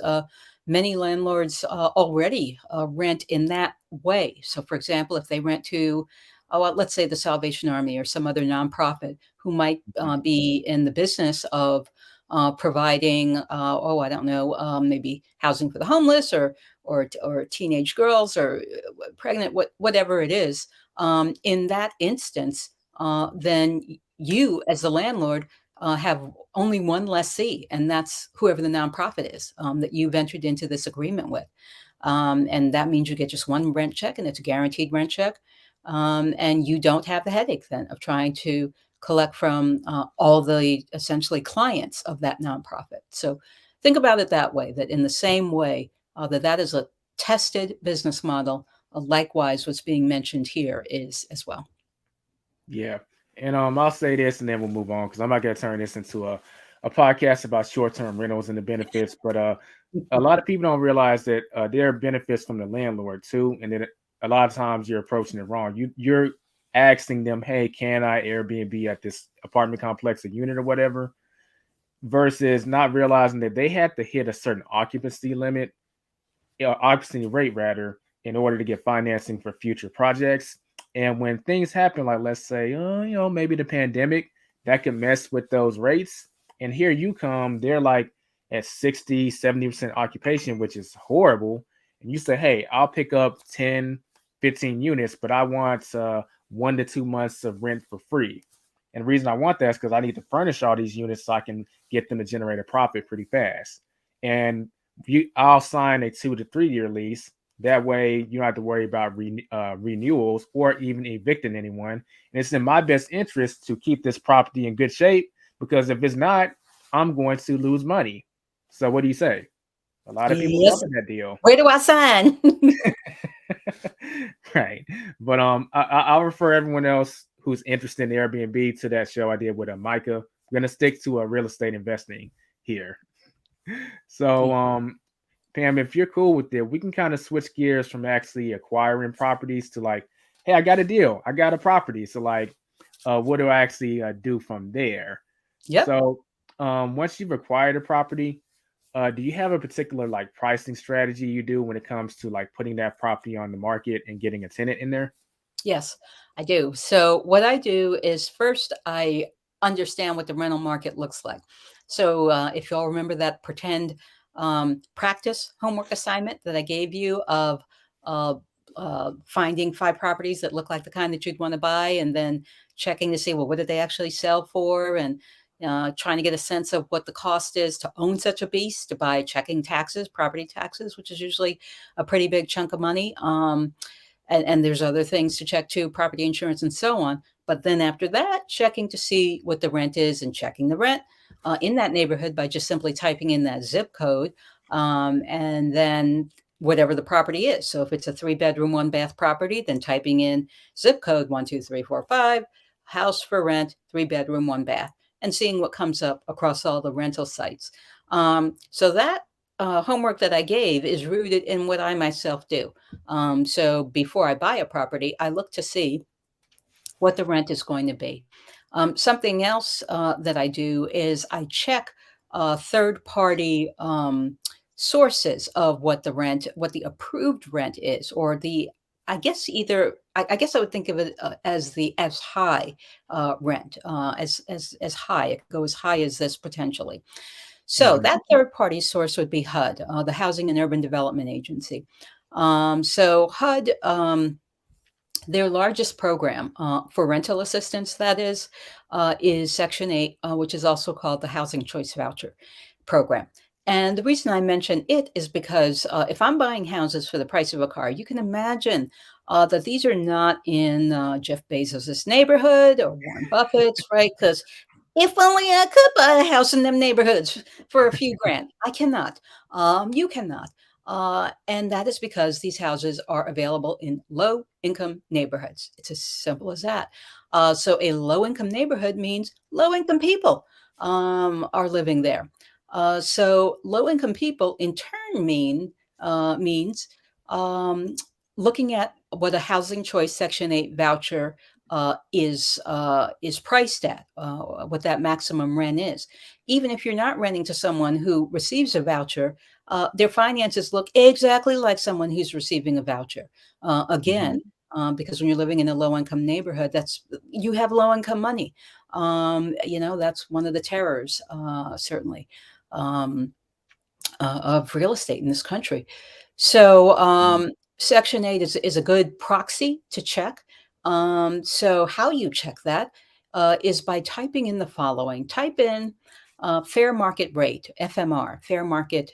many landlords already rent in that way. So, for example, if they rent to, let's say the Salvation Army or some other nonprofit who might be in the business of providing, I don't know, maybe housing for the homeless or teenage girls or pregnant, whatever it is. In that instance, then you, as the landlord, have only one lessee, and that's whoever the nonprofit is that you've entered into this agreement with. And that means you get just one rent check, and it's a guaranteed rent check. And you don't have the headache then of trying to collect from all the essentially clients of that nonprofit. So think about it that way, that in the same way that is a tested business model, likewise what's being mentioned here is as well. Yeah. And I'll say this and then we'll move on because I'm not going to turn this into a podcast about short-term rentals and the benefits. But a lot of people don't realize that there are benefits from the landlord too. And then a lot of times you're approaching it wrong. You're asking them, hey, can I Airbnb at this apartment complex, a unit or whatever, versus not realizing that they had to hit a certain occupancy limit, occupancy rate rather, in order to get financing for future projects. And when things happen, like let's say, maybe the pandemic, that can mess with those rates. And here you come, they're like at 60, 70% occupation, which is horrible. And you say, hey, I'll pick up 10, 15 units, but I want 1 to 2 months of rent for free. And the reason I want that is because I need to furnish all these units so I can get them to generate a profit pretty fast. And I'll sign a 2 to 3 year lease. That way, you don't have to worry about renewals or even evicting anyone. And it's in my best interest to keep this property in good shape, because if it's not, I'm going to lose money. So what do you say? A lot of people Yes. jump in that deal. Where do I sign? Right. But I'll refer everyone else who's interested in Airbnb to that show I did with Micah. I'm going to stick to real estate investing here. So Pam, if you're cool with it, we can kind of switch gears from actually acquiring properties to like, hey, I got a deal. I got a property. So like, what do I actually do from there? Yep. So once you've acquired a property, do you have a particular like pricing strategy you do when it comes to like putting that property on the market and getting a tenant in there? Yes, I do. So what I do is first I understand what the rental market looks like. So if you all remember that pretend practice homework assignment that I gave you of uh, finding 5 properties that look like the kind that you'd want to buy, and then checking to see, well, what did they actually sell for, and trying to get a sense of what the cost is to own such a beast, to buy, checking taxes, property taxes, which is usually a pretty big chunk of money. And there's other things to check too, property insurance and so on. But then after that, checking to see what the rent is and checking the rent in that neighborhood by just simply typing in that zip code, and then whatever the property is. So if it's a 3-bedroom, 1-bath property, then typing in zip code 12345, house for rent, 3-bedroom, 1-bath, and seeing what comes up across all the rental sites. So that homework that I gave is rooted in what I myself do. So before I buy a property, I look to see what the rent is going to be. Something else that I do is I check third-party sources of what the approved rent is, or I guess I would think of it as the as high rent, as high. It could go as high as this potentially. So Mhm. that third-party source would be HUD, the Housing and Urban Development Agency. So HUD, Their largest program for rental assistance, that is Section 8, which is also called the Housing Choice Voucher Program. And the reason I mention it is because if I'm buying houses for the price of a car, you can imagine that these are not in Jeff Bezos' neighborhood or Warren Buffett's, right? Because if only I could buy a house in them neighborhoods for a few grand. I cannot. You cannot. And that is because these houses are available in low income neighborhoods. It's as simple as that. So a low income neighborhood means low income people are living there. So low income people in turn means um, looking at what a housing choice Section 8 voucher is priced at, what that maximum rent is. Even if you're not renting to someone who receives a voucher, their finances look exactly like someone who's receiving a voucher. Again, Mhm. because when you're living in a low income neighborhood, you have low income money. That's one of the terrors, certainly, um, of real estate in this country. So Mhm. Section 8 is a good proxy to check. So how you check that is by typing in the following. Type in fair market rate, FMR, fair market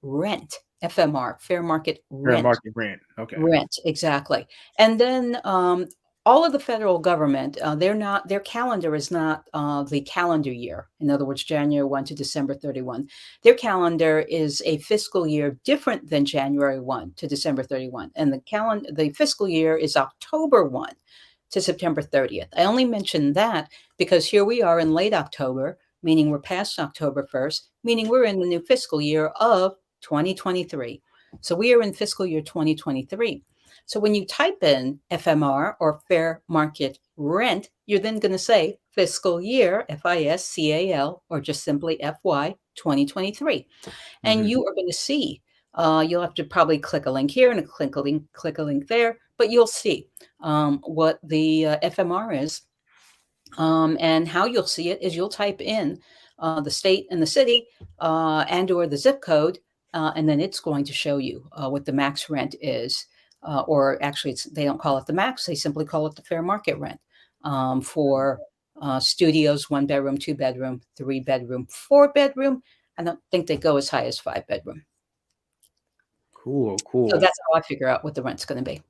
rent, FMR, fair market Fair rent. market rent. Okay. Rent, exactly. And then all of the federal government, their calendar is not the calendar year. In other words, January 1 to December 31. Their calendar is a fiscal year different than January 1 to December 31. And the fiscal year is October 1 to September 30th. I only mention that because here we are in late October, meaning we're past October 1st, meaning we're in the new fiscal year of 2023. So we are in fiscal year 2023. So when you type in FMR or fair market rent, you're then going to say fiscal year, FISCAL, or just simply FY 2023. And Mhm. you are going to see, you'll have to probably click a link here and click a link there, but you'll see what the FMR is. And how you'll see it is you'll type in the state and the city and or the zip code, and then it's going to show you what the max rent is. Or actually, they don't call it the max; they simply call it the fair market rent for studios, 1 bedroom, 2 bedroom, 3 bedroom, 4 bedroom. I don't think they go as high as 5 bedroom. Cool, So cool. that's how I figure out what the rent's going to be.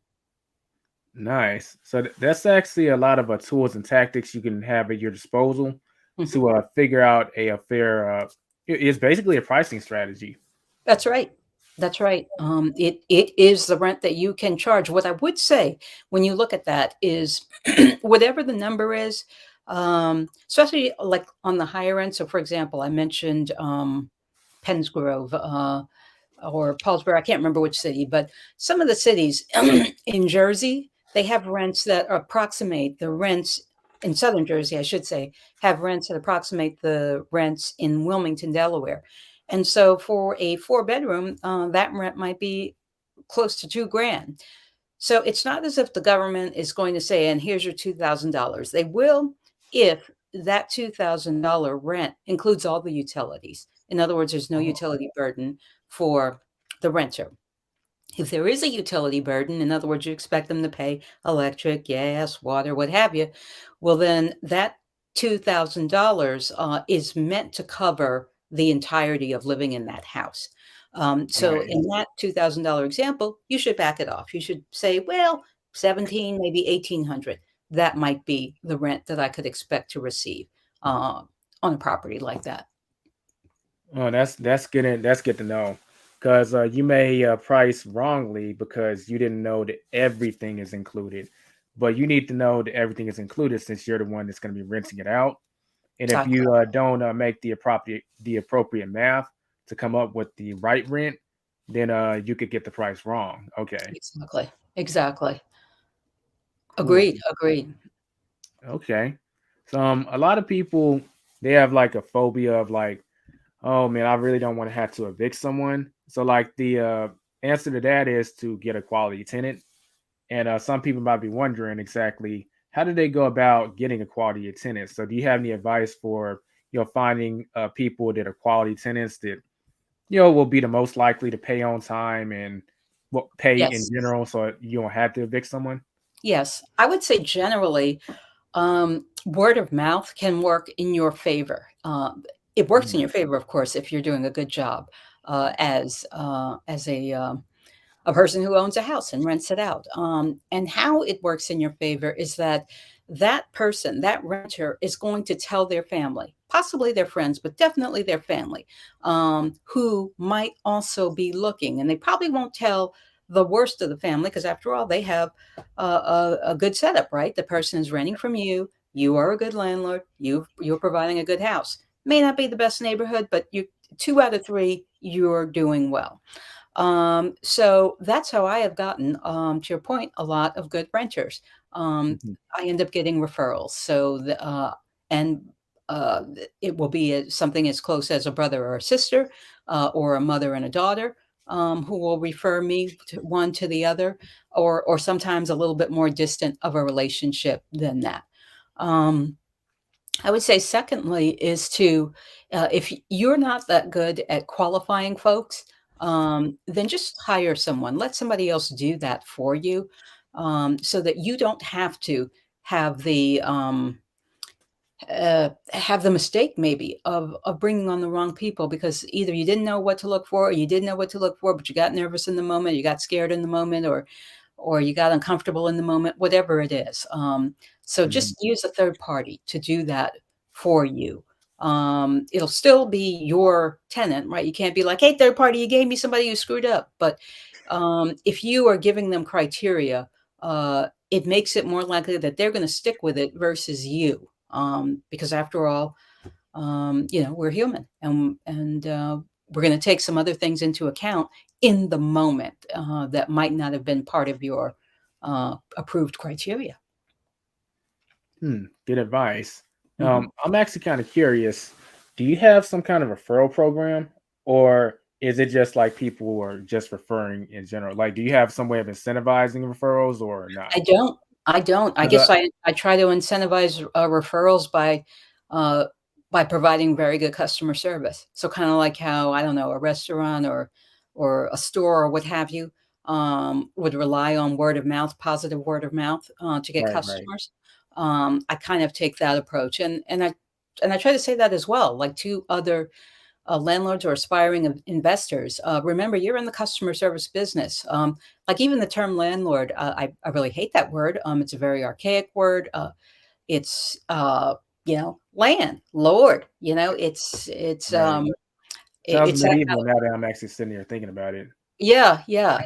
Nice. So that's actually a lot of tools and tactics you can have at your disposal Mhm. to figure out a fair. It's basically a pricing strategy. That's right. That's right. It is the rent that you can charge. What I would say when you look at that is whatever the number is, especially like on the higher end. So, for example, I mentioned Penns Grove or Paulsboro. I can't remember which city, but some of the cities in Jersey, they have rents that approximate the rents in Southern Jersey, I should say, have rents that approximate the rents in Wilmington, Delaware. And so for a 4 bedroom, that rent might be close to 2 grand. So it's not as if the government is going to say, and here's your $2,000. They will if that $2,000 rent includes all the utilities. In other words, there's no Oh, utility burden for the renter. If there is a utility burden, in other words, you expect them to pay electric, gas, water, what have you, well, then that $2,000 is meant to cover the entirety of living in that house. So in nice. that $2,000 example, you should back it off. You should say, well, 17, maybe 1800. That might be the rent that I could expect to receive uh, on a property like that. Oh, that's good to know, because you may price wrongly because you didn't know that everything is included, but you need to know that everything is included since you're the one that's going to be renting it out. And if Exactly. you don't make the appropriate math to come up with the right rent, then you could get the price wrong. Okay, Exactly. Exactly. cool. Agreed. Agreed. Okay, so a lot of people, they have like a phobia of like, oh man, I really don't want to have to evict someone. So like the answer to that is to get a quality tenant. And some people might be wondering exactly how do they go about getting a quality tenant. So do you have any advice for finding people that are quality tenants that will be the most likely to pay on time and what pay in Yes. general, so you don't have to evict someone? Yes, I would say generally, word of mouth can work in your favor. It works in Mm, your favor, of course, if you're doing a good job as a person who owns a house and rents it out. And how it works in your favor is that that person, that renter, is going to tell their family, possibly their friends, but definitely their family, who might also be looking. And they probably won't tell the worst of the family because, after all, they have a good setup, right? The person is renting from you. You are a good landlord. You're providing a good house. May not be the best neighborhood, but you 2 out of 3, you're doing well. So that's how I have gotten, to your point, a lot of good renters. mhm. I end up getting referrals. And it will be something as close as a brother or a sister, or a mother and a daughter, who will refer me to one to the other, or sometimes a little bit more distant of a relationship than that. Um, I would say, secondly, is to if you're not that good at qualifying folks, then just hire someone. Let somebody else do that for you, so that you don't have the um, have the mistake maybe of bringing on the wrong people because either you didn't know what to look for, or you did know what to look for, but you got nervous in the moment, you got scared in the moment, or you got uncomfortable in the moment, whatever it is. So Mhm. just use a third party to do that for you. It'll still be your tenant, right? You can't be like, hey, third party, you gave me somebody who screwed up. But if you are giving them criteria, it makes it more likely that they're going to stick with it versus you. Because after all, we're human, and we're going to take some other things into account in the moment that might not have been part of your approved criteria. Good advice. Mhm. I'm actually kind of curious. Do you have some kind of referral program, or is it just like people are just referring in general? Like, do you have some way of incentivizing referrals or not? I don't. I don't. I 'Cause, guess I try to incentivize referrals uh, by providing very good customer service. So kind of like how, I don't know, a restaurant or a store or what have you, would rely on word of mouth, positive word of mouth, to get right, right, customers. I kind of take that approach, and I try to say that as well, like to other landlords or aspiring investors. Remember, you're in the customer service business. Like even the term landlord, I really hate that word. It's a very archaic word. It's land, lord. It's right. Sounds it's that medieval now that I'm actually sitting here thinking about it. yeah, yeah.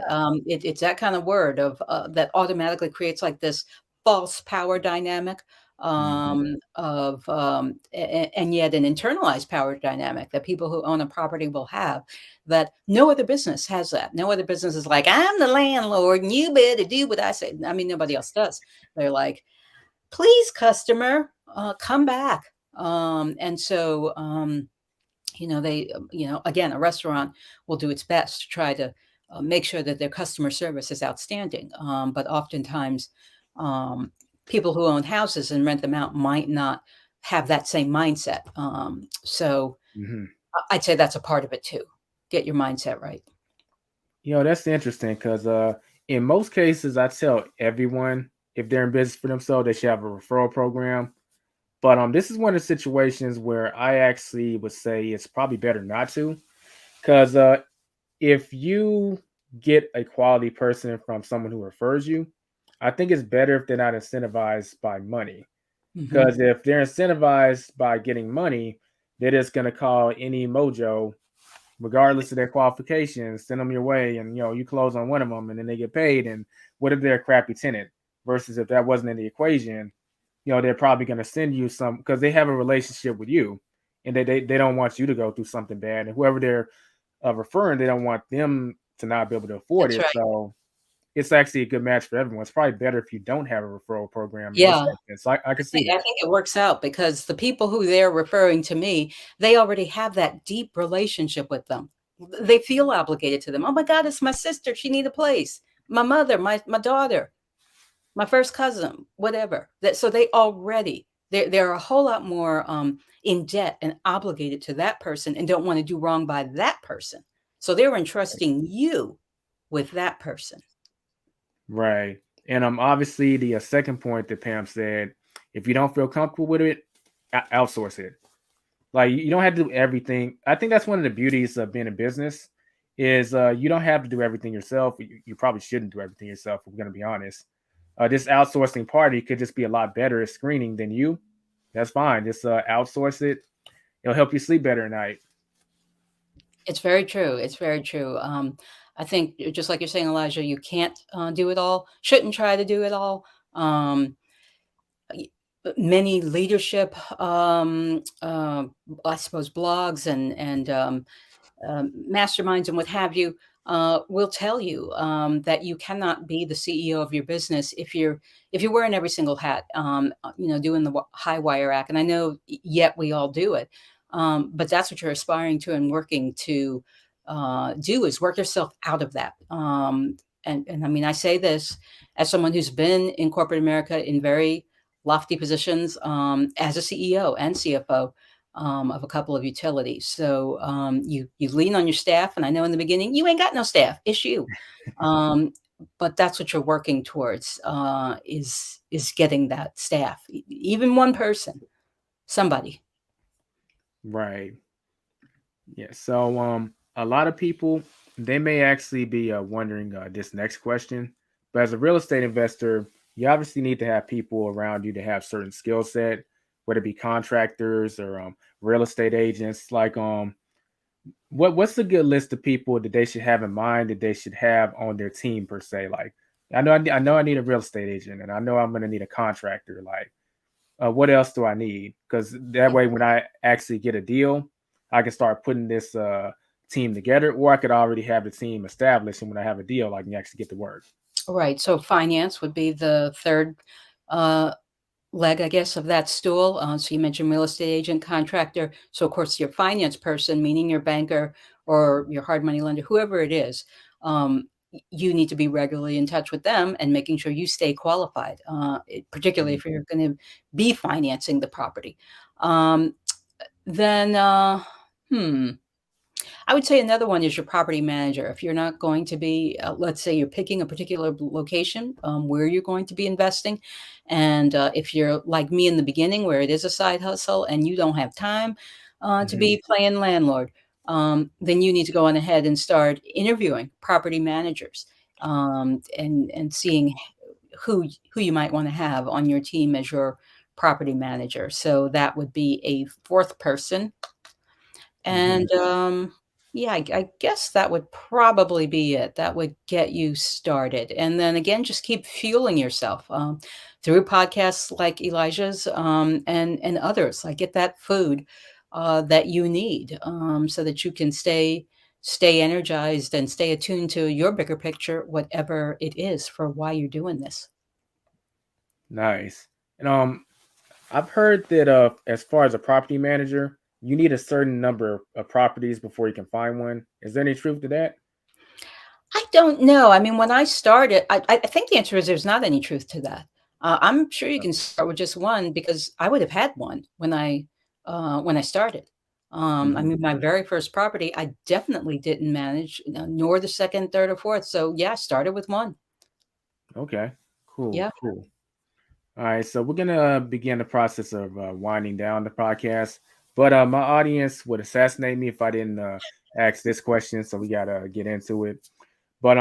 It's that kind of word of that automatically creates like this false power dynamic, Mhm. and yet an internalized power dynamic that people who own a property will have that no other business has that. No other business is like, I'm the landlord and you better do what I say. I mean, nobody else does. They're like, please, customer, come back. Again, a restaurant will do its best to try to make sure that their customer service is outstanding. But oftentimes, um, people who own houses and rent them out might not have that same mindset. So Mhm. I'd say that's a part of it too. Get your mindset right. That's interesting because in most cases, I tell everyone if they're in business for themselves, they should have a referral program. But this is one of the situations where I actually would say it's probably better not to, because if you get a quality person from someone who refers you, I think it's better if they're not incentivized by money. Hmm. Because if they're incentivized by getting money, they're just gonna call any mojo, regardless of their qualifications, send them your way, and you close on one of them, and then they get paid. And what if they're a crappy tenant? Versus if that wasn't in the equation, they're probably going to send you some because they have a relationship with you, and they don't want you to go through something bad. And whoever they're referring, they don't want them to not be able to afford That's it. right. So it's actually a good match for everyone. It's probably better if you don't have a referral program in this Yeah. instance. I can see I that. think it works out because the people who they're referring to me, they already have that deep relationship with them. They feel obligated to them. Oh my God, it's my sister. She need a place. My mother, my daughter, my first cousin, whatever. So they already they're a whole lot more in debt and obligated to that person and don't want to do wrong by that person. So they're entrusting you with that person. Right. And obviously the second point that Pam said, if you don't feel comfortable with it, outsource it. Like you don't have to do everything. I think that's one of the beauties of being a business is you don't have to do everything yourself. You probably shouldn't do everything yourself. If we're going to be honest. This outsourcing party could just be a lot better at screening than you. That's fine. Just outsource it. It'll help you sleep better at night. It's very true. It's very true. I think just like you're saying, Elijah, you can't do it all. Shouldn't try to do it all. Um, y- Many leadership, I suppose, blogs and masterminds and what have you will tell you that you cannot be the CEO of your business if you're wearing every single hat, doing the high wire act. And I know yet we all do it, but that's what you're aspiring to and working to do is work yourself out of that. And I mean, I say this as someone who's been in corporate America in very lofty positions as a CEO and CFO of a couple of utilities. So you lean on your staff, and I know in the beginning you ain't got no staff. It's you, but that's what you're working towards is getting that staff, even one person, somebody. Right. Yeah. So a lot of people they may actually be wondering this next question, but as a real estate investor, you obviously need to have people around you to have certain skill set, whether it be contractors or real estate agents. Like what's a good list of people that they should have in mind that they should have on their team per se? Like I know I need a real estate agent, and I know I'm going to need a contractor. Like what else do I need? Because that way, when I actually get a deal, I can start putting this team together, or I could already have the team established, and when I have a deal, I can actually get to work. Right. So finance would be the third uh, leg, I guess, of that stool. So you mentioned real estate agent, contractor. So of course, your finance person, meaning your banker or your hard money lender, whoever it is, you need to be regularly in touch with them and making sure you stay qualified, particularly Mhm. if you're going to be financing the property. Um, then, hmm. I would say another one is your property manager. If you're not going to be, let's say you're picking a particular location where you're going to be investing. And if you're like me in the beginning, where it is a side hustle and you don't have time to Mhm. be playing landlord, then you need to go on ahead and start interviewing property managers and seeing who you might want to have on your team as your property manager. So that would be a fourth person Mhm. and, yeah, I guess that would probably be it. That would get you started. And then again, just keep fueling yourself, through podcasts like Elijah's, and others. Like, get that food, that you need, so that you can stay energized and stay attuned to your bigger picture, whatever it is for why you're doing this. Nice. And I've heard that as far as a property manager, you need a certain number of properties before you can find one. Is there any truth to that? I don't know. I mean, when I started, I think the answer is there's not any truth to that. I'm sure you can start with just one because I would have had one when I started. I Mhm. mean, my very first property, I definitely didn't manage, nor the second, third, or fourth. So yeah, I started with one. Okay. Cool. Yeah. Cool. All right, so we're gonna begin the process of winding down the podcast. But my audience would assassinate me if I didn't ask this question, so we gotta get into it. But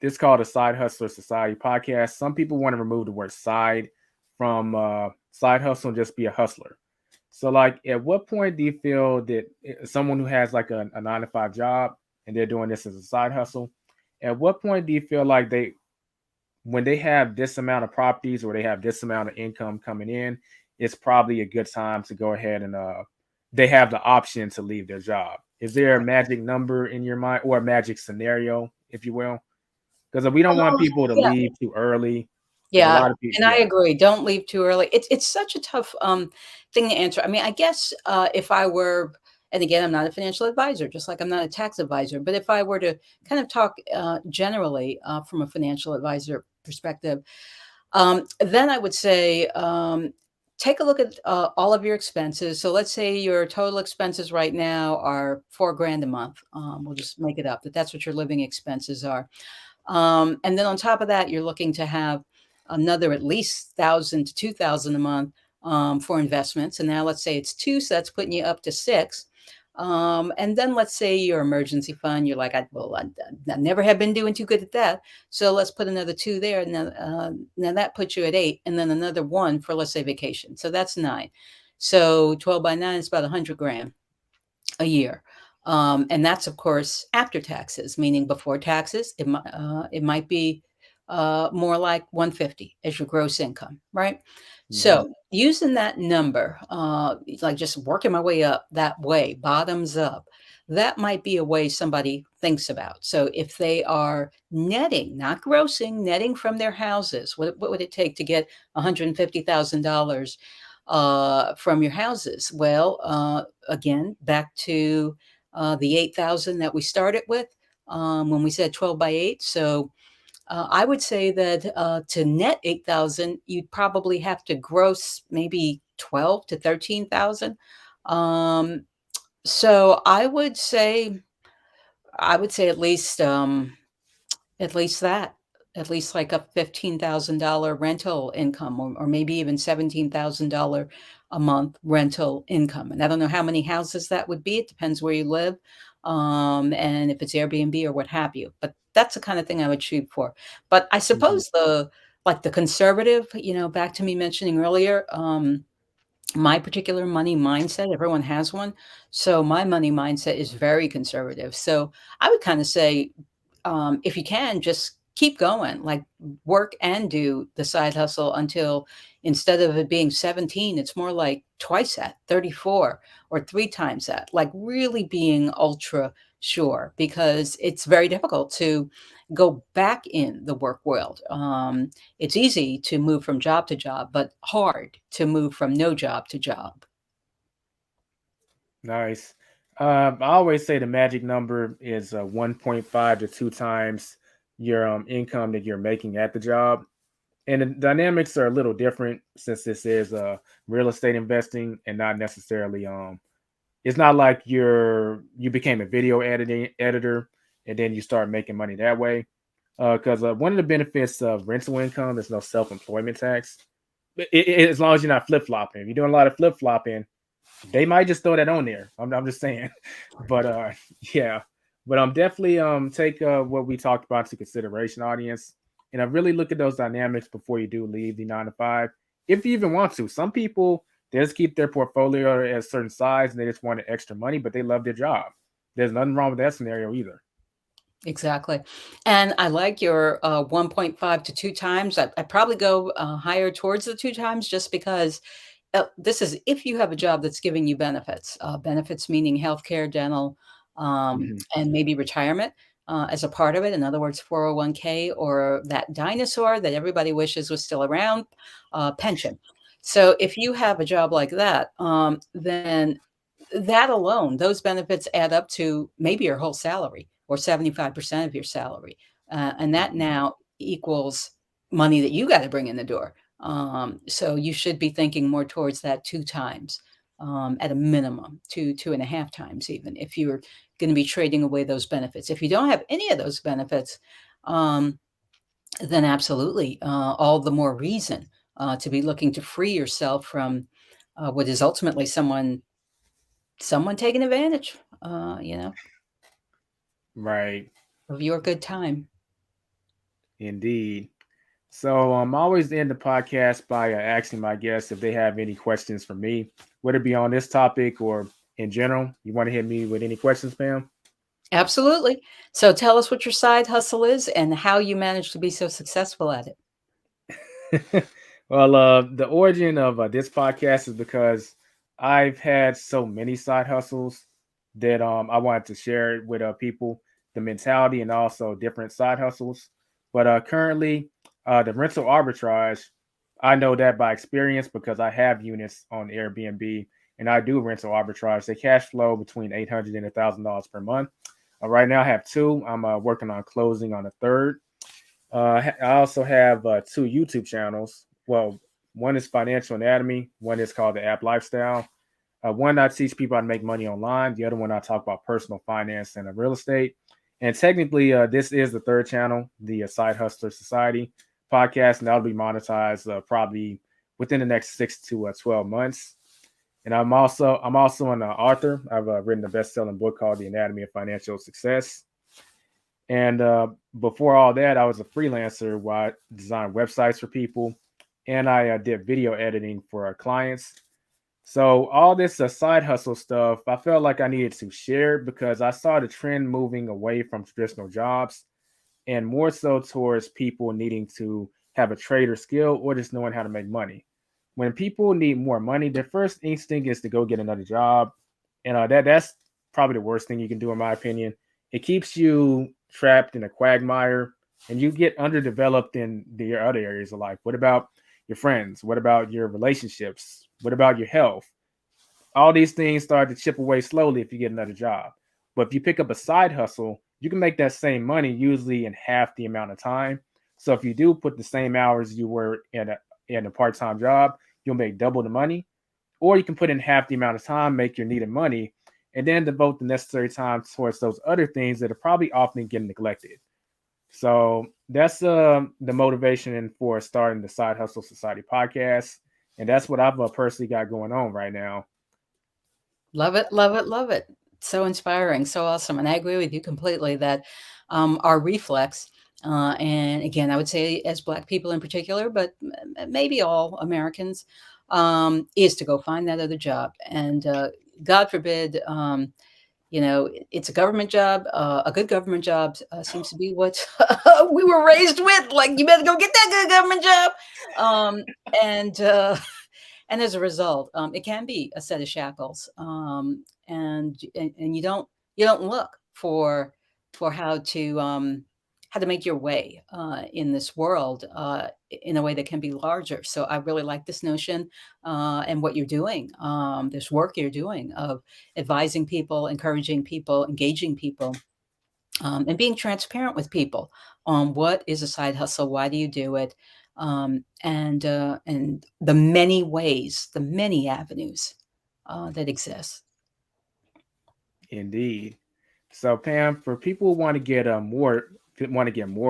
this is called a Side Hustler Society podcast. Some people want to remove the word "side" from side hustle and just be a hustler. So, like, at what point do you feel that someone who has like a 9 to 5 job and they're doing this as a side hustle? At what point do you feel like when they have this amount of properties or they have this amount of income coming in, it's probably a good time to go ahead and they have the option to leave their job. Is there a magic number in your mind or a magic scenario, if you will? Because we don't want Oh, people to yeah. leave too early. Because a Yeah, lot of people, and I yeah. agree, don't leave too early. It's such a tough, thing to answer. I mean, I guess, if I were and again, I'm not a financial advisor, just like I'm not a tax advisor, but if I were to kind of talk, generally, from a financial advisor perspective, then I would say, take a look at, all of your expenses. So let's say your total expenses right now are 4 grand a month. We'll just make it up that that's what your living expenses are. And then on top of that, you're looking to have another at least 1,000 to 2,000 a month for investments. And now let's say it's two, so that's putting you up to six. And then let's say your emergency fund, you're like, I never have been doing too good at that. So let's put another two there. And then, now that puts you at eight, and then another one for, let's say, vacation. So that's nine. So 12 by nine is about 100 grand a year. And that's, of course, after taxes, meaning before taxes, it might be more like 150 as your gross income, right? Mhm. So using that number, like just working my way up that way, bottoms up, that might be a way somebody thinks about. So if they are netting, not grossing, netting from their houses, what would it take to get $150,000 from your houses? Well, again, back to the 8,000 that we started with when we said 12 by 8. So I would say that to net 8,000, you'd probably have to gross maybe 12 to 13,000. Um, so I would say at least that, at least like a $15,000 rental income, or maybe even $17,000 a month rental income. And I don't know how many houses that would be. It depends where you live, and if it's Airbnb or what have you. But that's the kind of thing I would shoot for. But I Mhm. suppose the conservative, back to me mentioning earlier, my particular money mindset, everyone has one. So my money mindset is very conservative. So I would kind of say, if you can, just keep going, like work and do the side hustle until instead of it being 17, it's more like twice that, 34, or three times that, like really being ultra sure, because it's very difficult to go back in the work world. It's easy to move from job to job, but hard to move from no job to job. Nice. I always say the magic number is 1.5 to two times your income that you're making at the job. And the dynamics are a little different since this is real estate investing and not necessarily it's not like you became a video editing editor and then you start making money that way. Because one of the benefits of rental income is no self-employment tax. As long as you're not flip flopping. If you're doing a lot of flip flopping, they might just throw that on there. I'm just saying. But yeah. But definitely take what we talked about into consideration, audience. And I really look at those dynamics before you do leave the 9 to 5. If you even want to. Some people they just keep their portfolio at a certain size and they just want extra money, but they love their job. There's nothing wrong with that scenario either. Exactly. And I like your 1.5 to two times. I probably go higher towards the two times just because this is if you have a job that's giving you benefits, benefits meaning healthcare, dental, Mhm. and maybe retirement as a part of it. In other words, 401k, or that dinosaur that everybody wishes was still around, pension. So if you have a job like that, then that alone, those benefits add up to maybe your whole salary or 75% of your salary. And that Mhm. now equals money that you got to bring in the door. So you should be thinking more towards that two times at a minimum, two and a half times, even if you're going to be trading away those benefits. If you don't have any of those benefits, um, then absolutely all the more reason to be looking to free yourself from what is ultimately someone taking advantage, Right. of your good time. Indeed. So I always end the podcast by asking my guests if they have any questions for me, whether it be on this topic or in general. You want to hit me with any questions, Pam? Absolutely. So tell us what your side hustle is and how you managed to be so successful at it. Well, the origin of this podcast is because I've had so many side hustles that I wanted to share it with people, the mentality and also different side hustles. But currently, the rental arbitrage, I know that by experience because I have units on Airbnb and I do rental arbitrage. They cash flow between $800 and $1,000 per month. Right now, I have two. I'm working on closing on a third. I also have two YouTube channels. Well, one is Financial Anatomy. One is called the App Lifestyle. One I teach people how to make money online. The other one I talk about personal finance and real estate. And technically, this is the third channel, the Side Hustler Society. podcast, and that'll be monetized probably within the next 6 to 12 months. And I'm also an author. I've written a best-selling book called The Anatomy of Financial Success. And before all that, I was a freelancer where I designed websites for people, and I did video editing for our clients. So all this side hustle stuff, I felt like I needed to share because I saw the trend moving away from traditional jobs and more so towards people needing to have a trade or skill or just knowing how to make money. When people need more money, their first instinct is to go get another job. And that's probably the worst thing you can do, in my opinion. It keeps you trapped in a quagmire and you get underdeveloped in the other areas of life. What about your friends? What about your relationships? What about your health? All these things start to chip away slowly if you get another job. But if you pick up a side hustle, you can make that same money usually in half the amount of time. So if you do put the same hours you were in a part-time job, you'll make double the money. Or you can put in half the amount of time, make your needed money, and then devote the necessary time towards those other things that are probably often getting neglected. So that's the motivation for starting the Side Hustle Society podcast. And that's what I've personally got going on right now. Love it, love it, love it. So inspiring, so awesome. And I agree with you completely that our reflex, and again, I would say as Black people in particular, but maybe all Americans, is to go find that other job. And God forbid, it's a government job. A good government job seems to be what we were raised with. Like, you better go get that good government job. And as a result, it can be a set of shackles. And you don't look for how to make your way in this world in a way that can be larger. So I really like this notion and what you're doing, this work you're doing of advising people, encouraging people, engaging people, and being transparent with people on what is a side hustle, why do you do it, and the many ways, the many avenues that exist. Indeed. So Pam, for people who want to get more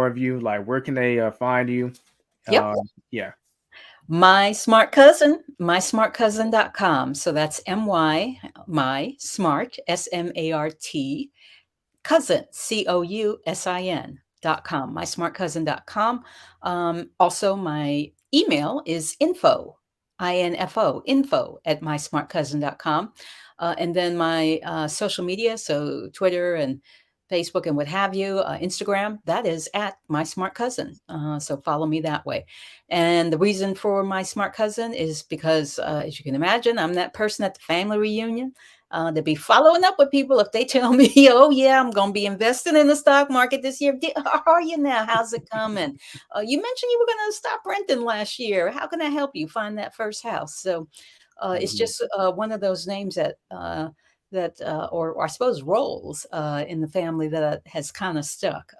of you, like where can they find you? Yep. Yeah. My Smart Cousin, mysmartcousin.com. So that's my smart, SMART, cousin, COUSIN.com, mysmartcousin.com. Also, my email is info at mysmartcousin.com. And then my social media, so Twitter and Facebook and what have you, Instagram, that is at My Smart Cousin. So follow me that way. And the reason for My Smart Cousin is because, as you can imagine, I'm that person at the family reunion to be following up with people if they tell me, oh, yeah, I'm going to be investing in the stock market this year. How are you now? How's it coming? You mentioned you were going to stop renting last year. How can I help you find that first house? So it's just one of those names that or I suppose roles in the family that has kind of stuck.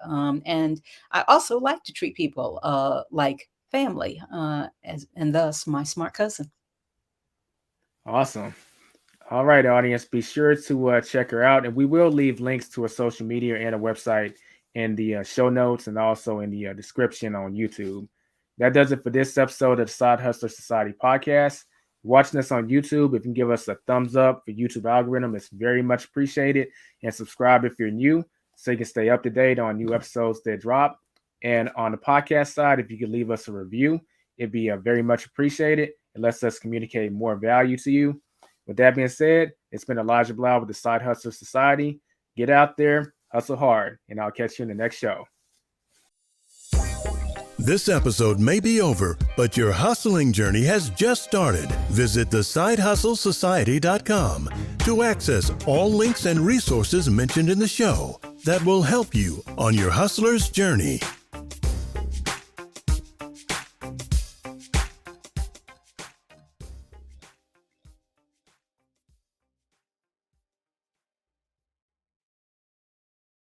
And I also like to treat people like family, and thus My Smart Cousin. Awesome. All right, audience, be sure to check her out. And we will leave links to her social media and a website in the show notes and also in the description on YouTube. That does it for this episode of the Side Hustler Society podcast. Watching us on YouTube, if you can give us a thumbs up for YouTube algorithm, it's very much appreciated. And subscribe if you're new so you can stay up to date on new episodes that drop. And on the podcast side, if you could leave us a review, it'd be very much appreciated. It lets us communicate more value to you. With that being said, it's been Elijah Bilel with the Side Hustler Society. Get out there, hustle hard, and I'll catch you in the next show. This episode may be over, but your hustling journey has just started. Visit thesidehustlesociety.com to access all links and resources mentioned in the show that will help you on your hustler's journey.